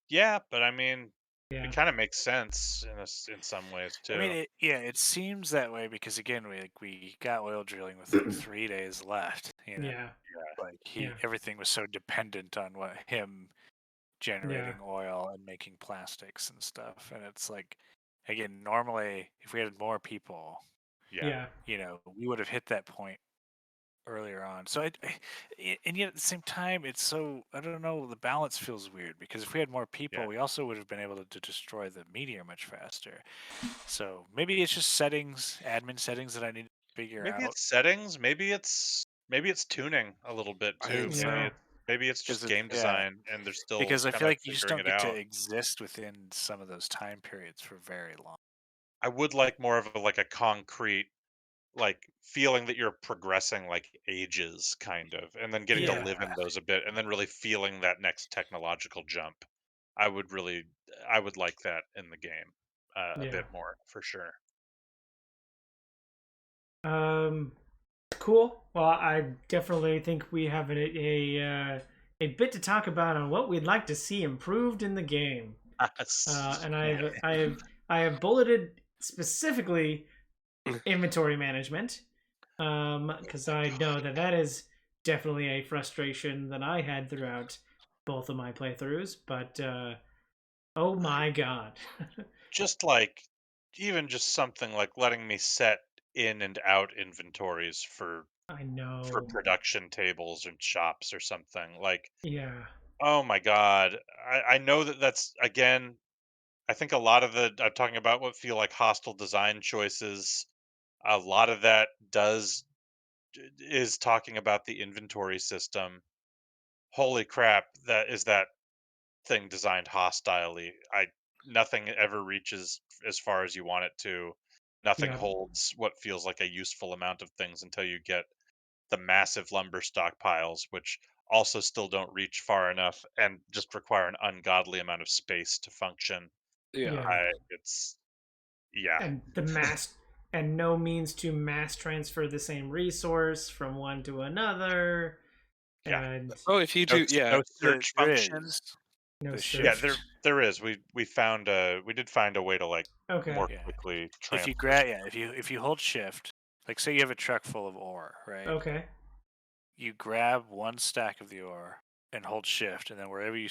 Yeah, but I mean, Yeah. it kind of makes sense in some ways I mean, too. it seems that way because again, we got oil drilling with like 3 days left. Yeah. Like Yeah. everything was so dependent on him Yeah. generating oil and making plastics and stuff. And it's like, again, normally if we had more people, Yeah. Yeah. we would have hit that point earlier on. So and yet at the same time, it's so, I don't know, the balance feels weird because if we had more people, Yeah. we also would have been able to destroy the meteor much faster. So maybe it's just admin settings that I need to figure Maybe out it's settings. Maybe it's tuning a little bit I too. think Yeah. so. Maybe it's because just game design, and they're still because I kind feel of like you just figuring don't it get to out. exist within some of those time periods for very long. I would like more of a concrete like feeling that you're progressing like ages kind of, and then getting to Yeah. live in those a bit, and then really feeling that next technological jump. I would really I would like that in the game a Yeah. bit more for sure. Um. Cool. Well, I definitely think we have a bit to talk about on what we'd like to see improved in the game. Yes. And I have bulleted specifically inventory management, because I know that that is definitely a frustration that I had throughout both of my playthroughs. But oh my god, Just like even just something like letting me set in and out inventories I for know. production tables and shops or something like, Yeah, oh my god. I know that that's again, I think a lot of the I'm talking about what feel like hostile design choices. A lot of that is talking about the inventory system. Holy crap, that thing designed hostilely. I Nothing ever reaches as far as you want it to. Nothing yeah, holds what feels like a useful amount of things until you get the massive lumber stockpiles, which also still don't reach far enough and just require an ungodly amount of space to function. Yeah. yeah. It's yeah, And the mass and no means to mass transfer the same resource from one to another, yeah. and Oh, if you No, do, yeah. no search There function. is no the Yeah, search. there shift. there is. We found we did find a way to like Okay. more Yeah. quickly If you transfer. grab, yeah, if you hold shift, like say you have a truck full of ore, right? Okay. You grab one stack of the ore and hold shift, and then wherever you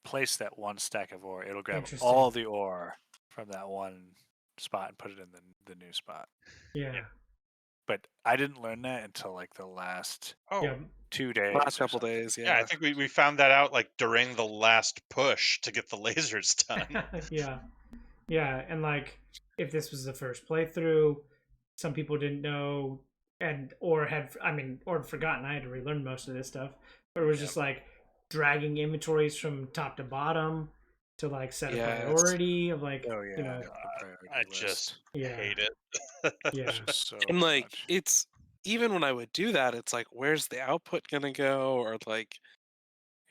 place that one stack of ore, it'll grab Interesting. all the ore from that one spot and put it in the new spot. Yeah. But I didn't learn that until like the last Yeah. Oh, 2 days Last or couple something. days, yeah, I yeah. think we found that out like during the last push to get the lasers done. Yeah. Yeah. And like, if this was the first playthrough, some people didn't know and or had or had forgotten. I had to relearn most of this stuff. But it was Yep. just like dragging inventories from top to bottom. to like set a Yes. priority of like Oh yeah, you know the priority I list. just yeah hate it. yeah It's just so And like much. it's even when I would do that, it's like where's the output gonna go? Or like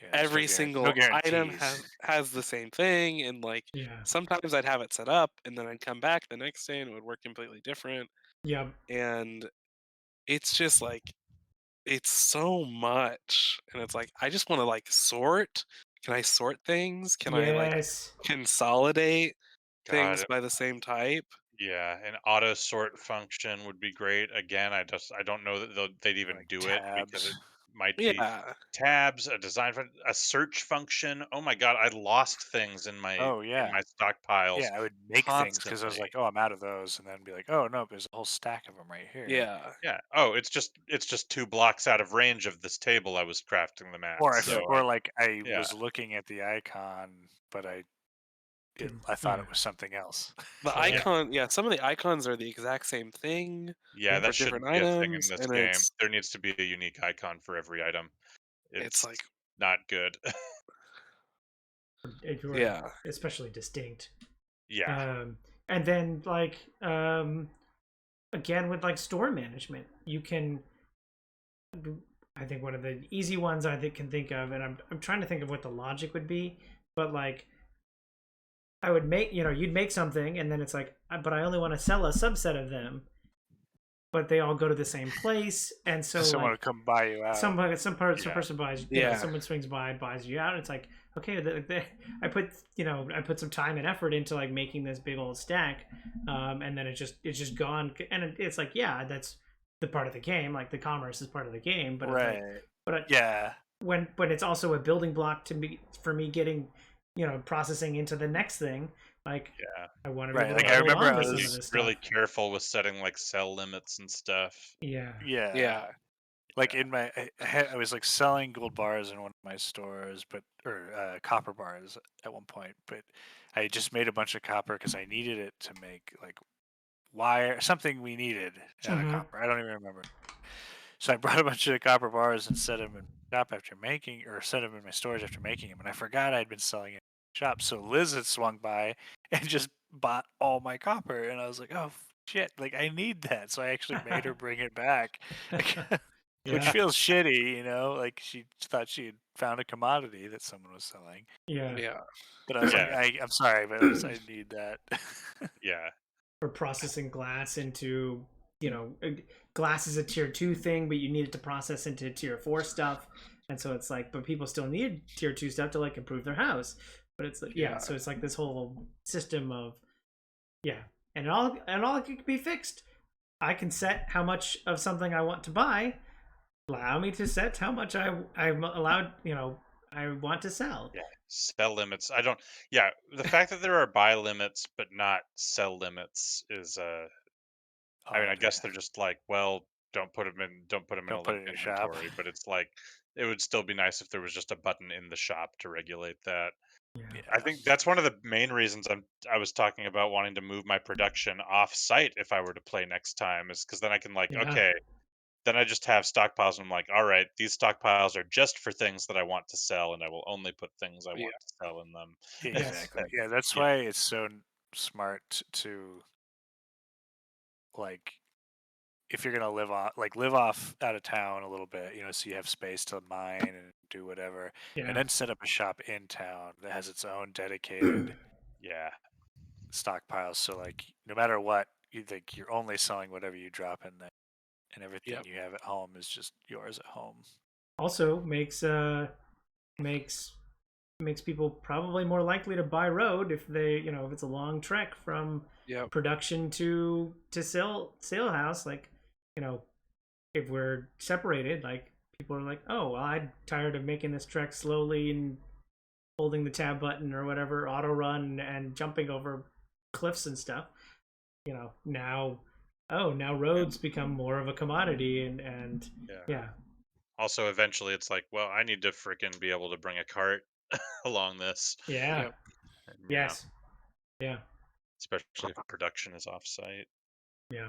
Yeah, there's every no single item guarantees. has the same thing, and like yeah sometimes I'd have it set up and then I'd come back the next day and it would work completely different. yeah And it's just like it's so much, and it's like I just want to like sort. Can I sort things? Can I like yes consolidate things God, by the same type? yeah, an auto sort function would be great. Again, I don't know that they'd even Like do it because it tabs. might be Yeah. tabs, a a search function. Oh my God, I lost things in Oh yeah. my stockpiles Yeah, I would make things because I was constantly. like, oh, I'm out of those, and then be like, oh no, there's a whole stack of them right here. Yeah. Yeah. Oh, it's just 2 blocks out of range of this table I was crafting them at. Or So or like I yeah, was looking at the icon, but Didn't- I thought yeah it was something else. The yeah icon, yeah, some of the icons are the exact same thing yeah, yeah for that different shouldn't be a thing in items, this and game. There needs to be a unique icon for every item. it's It's like not good. or yeah. especially distinct Yeah. and then like again with like store management you can I think one of the easy ones can think of, and I'm trying to think of what the logic would be, but like I would make you'd make something and then it's like but I only want to sell a subset of them, but they all go to the same place, and so Someone like would come buy you out. some Yeah. person buys Yeah. someone swings by buys you out. It's like okay I put some time and effort into like making this big old stack, and then it's just gone, and it's like yeah that's the part of the game, like the commerce is part of the game, but it's Right. like but Yeah. when it's also a building block to me for me getting processing into the next thing, like Yeah. I want to be Right. able Like to I hold remember on I to some of Be was this really stuff. careful with setting like cell limits and stuff. Yeah yeah. Like Yeah. in my I was like selling gold bars in one of my stores, but or copper bars at one point, but I just made a bunch of copper because I needed it to make like wire something we needed out of Mhm. copper. I don't even remember. So I brought a bunch of copper bars and set them in my shop after making, or set them in my storage after making them, and I forgot I'd been selling it in the shop. So Liz had swung by and just bought all my copper, and I was like, "Oh shit! Like I need that." So I actually made her bring it back, which yeah feels shitty, you know. Like she thought she had found a commodity that someone was selling, yeah Yeah. but I was like, Yeah. "I'm sorry, but I need that." Yeah. or processing glass into glass is a tier 2 thing, but you need it to process into tier 4 stuff, and so it's like but people still need tier 2 stuff to like improve their house, but it's like Yeah. so it's like this whole system of yeah and all it can be fixed. I can set how much of something I want to buy, allow me to set how much I'm allowed I want to sell. Yeah. Sell limits. I don't. Yeah. The fact that there are buy limits but not sell limits is I mean, I Odd, guess yeah. they're just like, well, don't put them in a Don't put it linked in your shop. inventory. But it's like, it would still be nice if there was just a button in the shop to regulate that. Yeah I Yeah. think that's one of the main reasons I was talking about wanting to move my production off site if I were to play next time, is because then I can like, yeah okay, then I just have stockpiles and I'm like, all right, these stockpiles are just for things that I want to sell, and I will only put things I Yeah. want to sell in them. yes Exactly. And Yeah, that's yeah, why it's so smart to like if you're gonna live off out of town a little bit, so you have space to mine and do whatever, and yeah then set up a shop in town that has its own dedicated yeah, stockpiles. So like no matter what, you think you're only selling whatever you drop in there, and everything Yep. you have at home is just yours at home. also makes makes people probably more likely to buy road if they if it's a long trek from Yep. production to sale house, like if we're separated, like people are like oh well, I'm tired of making this trek slowly and holding the tab button or whatever auto run and jumping over cliffs and stuff, now now roads become more of a commodity, and yeah. yeah Also, eventually, it's like, well, I need to freaking be able to bring a cart along this, yeah Yep. and, yes yeah especially if production is off-site. yeah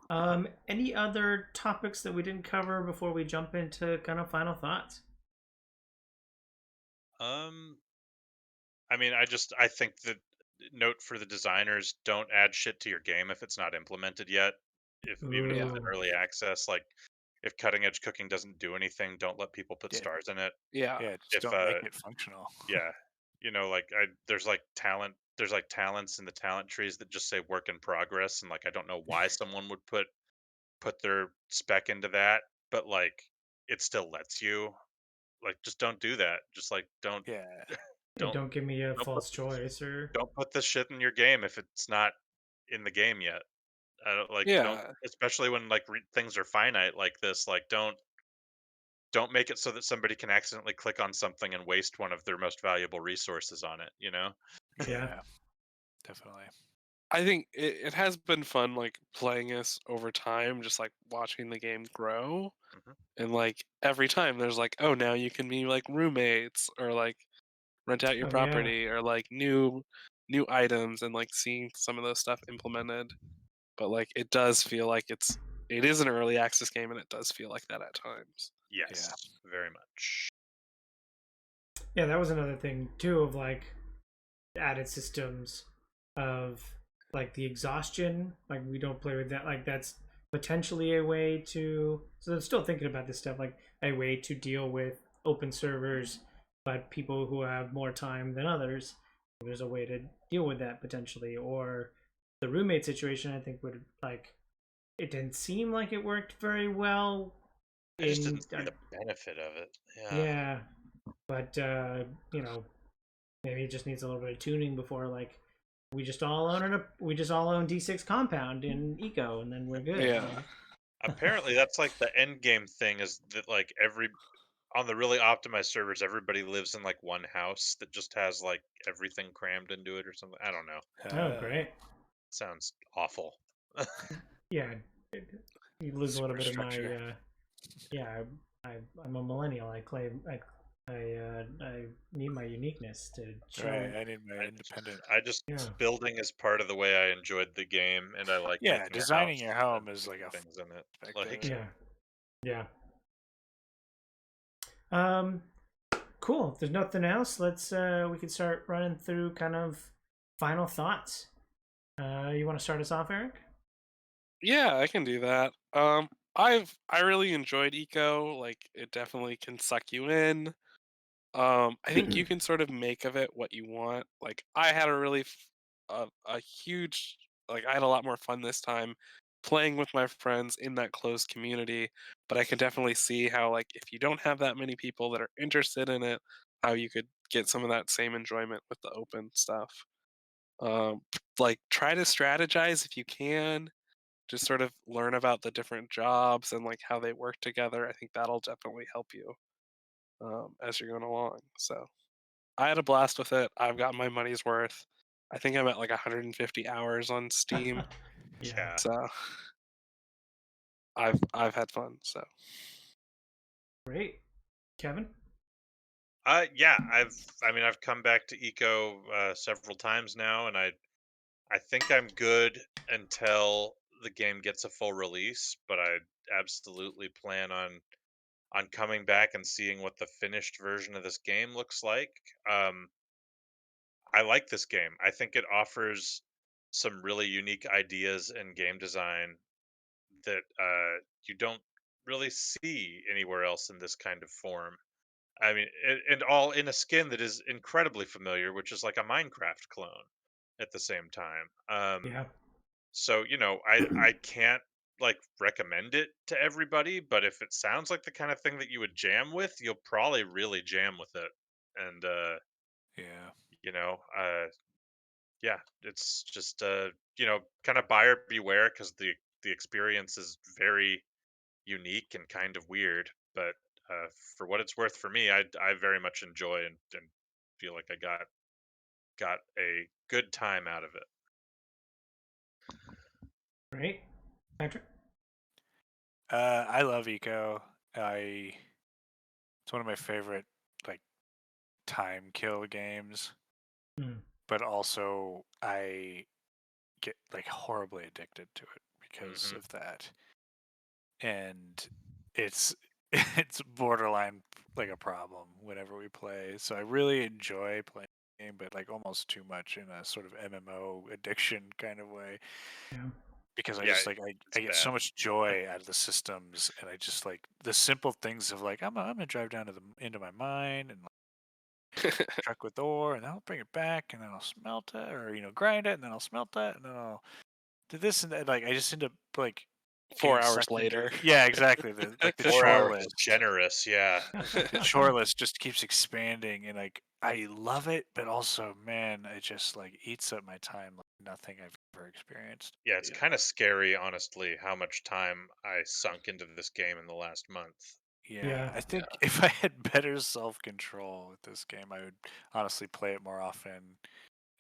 Uh, any other topics that we didn't cover before we jump into kind of final thoughts? Um, I mean, I think that note for the designers: don't add shit to your game if it's not implemented yet. Even if it's in Ooh. early access, like if cutting edge cooking doesn't do anything, don't let people put Yeah. stars in it. Yeah. Yeah, just If don't make it functional. yeah, like there's like talents in the talent trees that just say work in progress, and like I don't know why someone would put their spec into that, but like it still lets you. Like, just don't do that. Just like Yeah. Yeah, don't don't give me a don't put false choice or don't put this shit in your game if it's not in the game yet. I don't like don't Yeah. especially when like things are finite like this. Like don't make it so that somebody can accidentally click on something and waste one of their most valuable resources on it. You know? Yeah. Yeah, definitely. I think it has been fun, like playing this over time, just like watching the game grow. Mhm. And like every time there's like, oh, now you can be like roommates or like rent out your Oh yeah. property or like new items and like seeing some of those stuff implemented. But like it does feel like it is an early access game and it does feel like that at times. Yes, very much. Yeah, that was another thing too of like added systems of like the exhaustion. Like we don't play with that. Like that's potentially a way to. So they're still thinking about this stuff, like a way to deal with open servers, but people who have more time than others. There's a way to deal with that potentially, or the roommate situation. I think would like. It didn't seem like it worked very well. I just In didn't see the benefit of it. Yeah. yeah, but you know, maybe it just needs a little bit of tuning before like we just all own D6 compound in eco and then we're good. Yeah. Like, Apparently, that's like the end game thing is that like on the really optimized servers, everybody lives in like one house that just has like everything crammed into it or something. I don't know. oh great. Sounds awful. Yeah. You lose a little bit of my Superstructure. yeah, I'm a millennial. I claim I need my uniqueness to show Right, I need my I, independent. I just yeah. building is part of the way I enjoyed the game, and I like Yeah, making a designing house your and home is like putting a things in it. aspect of Like it. Yeah. Yeah. Um cool. If there's nothing else, let's we can start running through kind of final thoughts. You want to start us off, Eric? Yeah, I can do that. I really enjoyed Eco. Like it definitely can suck you in. I think you can sort of make of it what you want. Like I had a really a huge like I had a lot more fun this time playing with my friends in that closed community, but I can definitely see how like if you don't have that many people that are interested in it, how you could get some of that same enjoyment with the open stuff. Um like try to strategize if you can, just sort of learn about the different jobs and like how they work together. I think that'll definitely help you as you're going along. So I had a blast with it. I've got my money's worth. I think I'm at like 150 hours on Steam, Yeah. yeah. so I've had fun. So Great. Kevin? Yeah, I've come back to Eco several times now, and I think I'm good until the game gets a full release, but I absolutely plan on coming back and seeing what the finished version of this game looks like. I like this game. I think it offers some really unique ideas in game design that you don't really see anywhere else in this kind of form. I mean, and all in a skin that is incredibly familiar, which is like a Minecraft clone at the same time. Yeah. So, I can't like recommend it to everybody, but if it sounds like the kind of thing that you would jam with, you'll probably really jam with it. And Yeah. you know, yeah, it's just kind of buyer beware because the experience is very unique and kind of weird. But for what it's worth, for me, I very much enjoy and feel like I got a good time out of it. Great. Patrick? I love Eco. It's one of my favorite like time kill games, Mm. but also I get like horribly addicted to it because Hmm. of that. And it's it's borderline like a problem whenever we play. So I really enjoy playing game, but like almost too much in a sort of MMO addiction kind of way. Yeah. Because I Yeah, just like I get so bad. much joy out of the systems, and I just like the simple things of like I'm gonna drive down to the into my mine and truck with ore, and then I'll bring it back, and then I'll smelt it, or grind it, and then I'll smelt it, and then I'll do this and that. Like I just end up like 4 getting hours sucked into later. Yeah, exactly. The 4 chore hours is list. generous, yeah. The chore list just keeps expanding, and like I love it, but also, man, it just like eats up my time like nothing I've ever experienced. Yeah, it's kind of scary, honestly, how much time I sunk into this game in the last month. Yeah, Yeah. I think if I had better self-control with this game, I would honestly play it more often,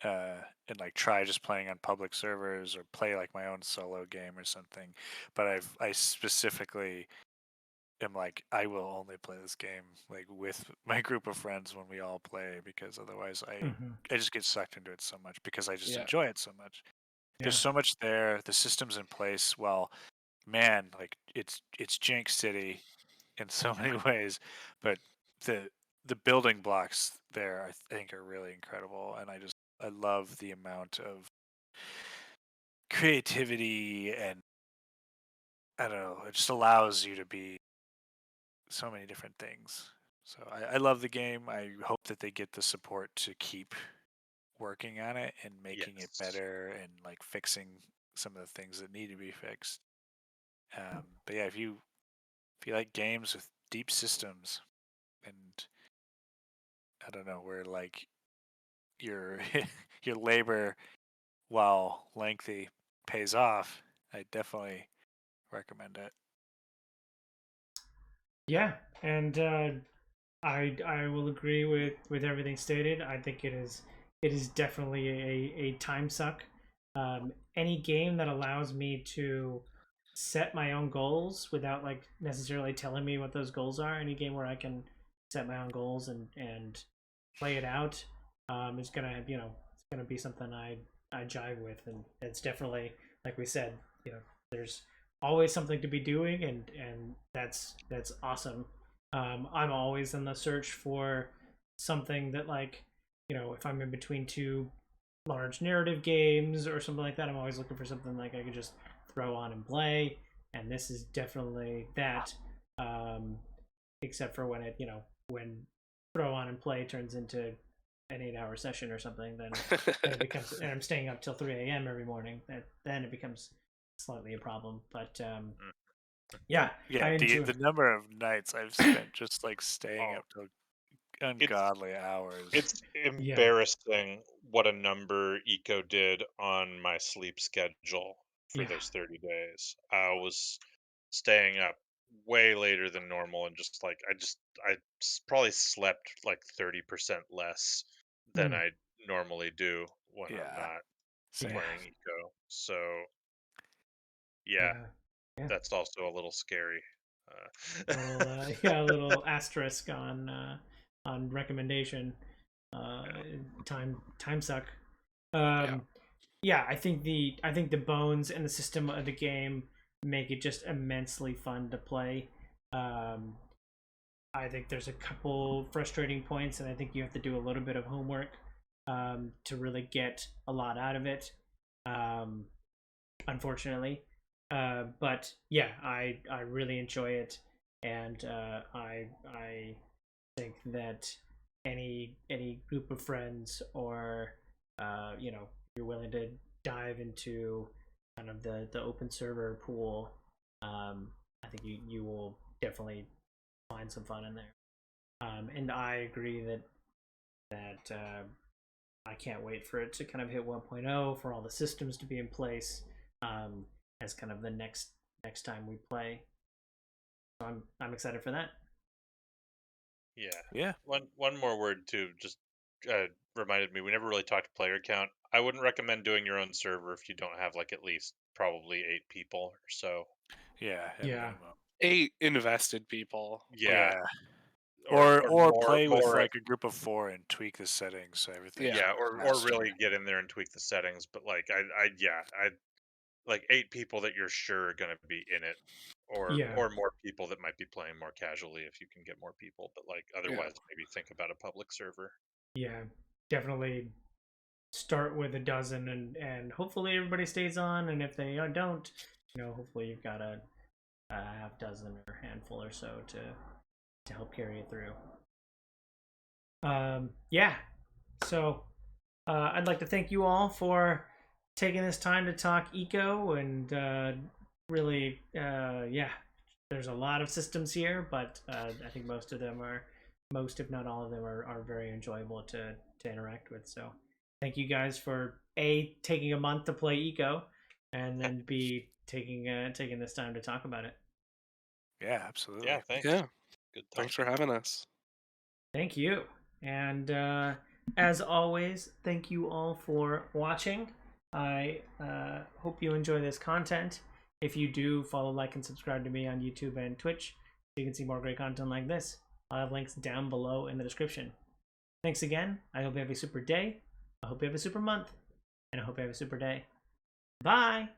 and like try just playing on public servers or play like my own solo game or something. But I specifically am like I will only play this game like with my group of friends when we all play, because otherwise Mhm. I just get sucked into it so much because I just Yeah. enjoy it so much. Yeah. There's so much there, the system's in place. Well, man, like it's Jank City in so many ways, but the the building blocks there I think are really incredible, and I love the amount of creativity, and I don't know, it just allows you to be so many different things. So I love the game. I hope that they get the support to keep working on it and making it Yes. better and like fixing some of the things that need to be fixed. But yeah, if you like games with deep systems, and I don't know, where like your your labor, while lengthy, pays off, I definitely recommend it. Yeah, and I will agree with everything stated. I think it is definitely a time suck. Any game that allows me to set my own goals without like necessarily telling me what those goals are. Any game where I can set my own goals and play it out, is gonna it's gonna be something I jive with, and it's definitely, like we said, there's always something to be doing, and that's awesome. I'm always in the search for something that, like, if I'm in between two large narrative games or something like that, I'm always looking for something like I could just throw on and play. And this is definitely that. Um, except for when when throw on and play turns into an 8-hour session or something, then it becomes, and I'm staying up till 3 a.m. every morning. Then it becomes slightly a problem. But yeah, Yeah, I the enjoy. the number of nights I've spent just like staying Oh, up till it's ungodly hours. it's Yeah. embarrassing what a number Eco did on my sleep schedule for Yeah. those 30 days. I was staying up way later than normal, and just like probably slept like 30% less than Mm, I normally do when I'm Yeah, not same. yeah. playing Eco. So yeah, Yeah. Yeah. that's also a little scary. Little yeah, a little asterisk on recommendation. Uh, Yeah. time suck. Yeah. Yeah, I think the bones and the system of the game make it just immensely fun to play. Um, I think there's a couple frustrating points, and I think you have to do a little bit of homework to really get a lot out of it. Um, unfortunately, but yeah, I really enjoy it, and I think that any group of friends, or if you're willing to dive into kind of the open server pool, I think you will definitely find some fun in there. And I agree that I can't wait for it to kind of hit 1.0, for all the systems to be in place, um, as kind of the next time we play. So I'm excited for that. Yeah. Yeah, One more word too, just reminded me. We never really talked player count. I wouldn't recommend doing your own server if you don't have like at least probably 8 people or so. yeah, at Yeah. minimum. 8 invested people. Yeah, Yeah, or or more play with more like a group of four and tweak the settings so everything's Yeah. yeah, like or master. really get in there and tweak the settings. But like I like 8 people that you're sure are going to be in it, Yeah. or more people that might be playing more casually if you can get more people. But like Yeah. otherwise, maybe think about a public server. Yeah. definitely start with a dozen, and hopefully everybody stays on. And if they don't, hopefully you've got a half dozen or handful or so to help carry it through. Yeah. So I'd like to thank you all for taking this time to talk eco, and really, yeah, there's a lot of systems here, but I think most if not all of them are very enjoyable to interact with. So thank you guys for taking a month to play eco, and then taking this time to talk about it. Yeah, absolutely. Yeah, thanks. Yeah. Good talk. Thanks for having us. Thank you. And as always, thank you all for watching. I hope you enjoy this content. If you do, follow, like, and subscribe to me on YouTube and Twitch so you can see more great content like this. I'll have links down below in the description. Thanks again. I hope you have a super day. I hope you have a super month. And I hope you have a super day. Bye!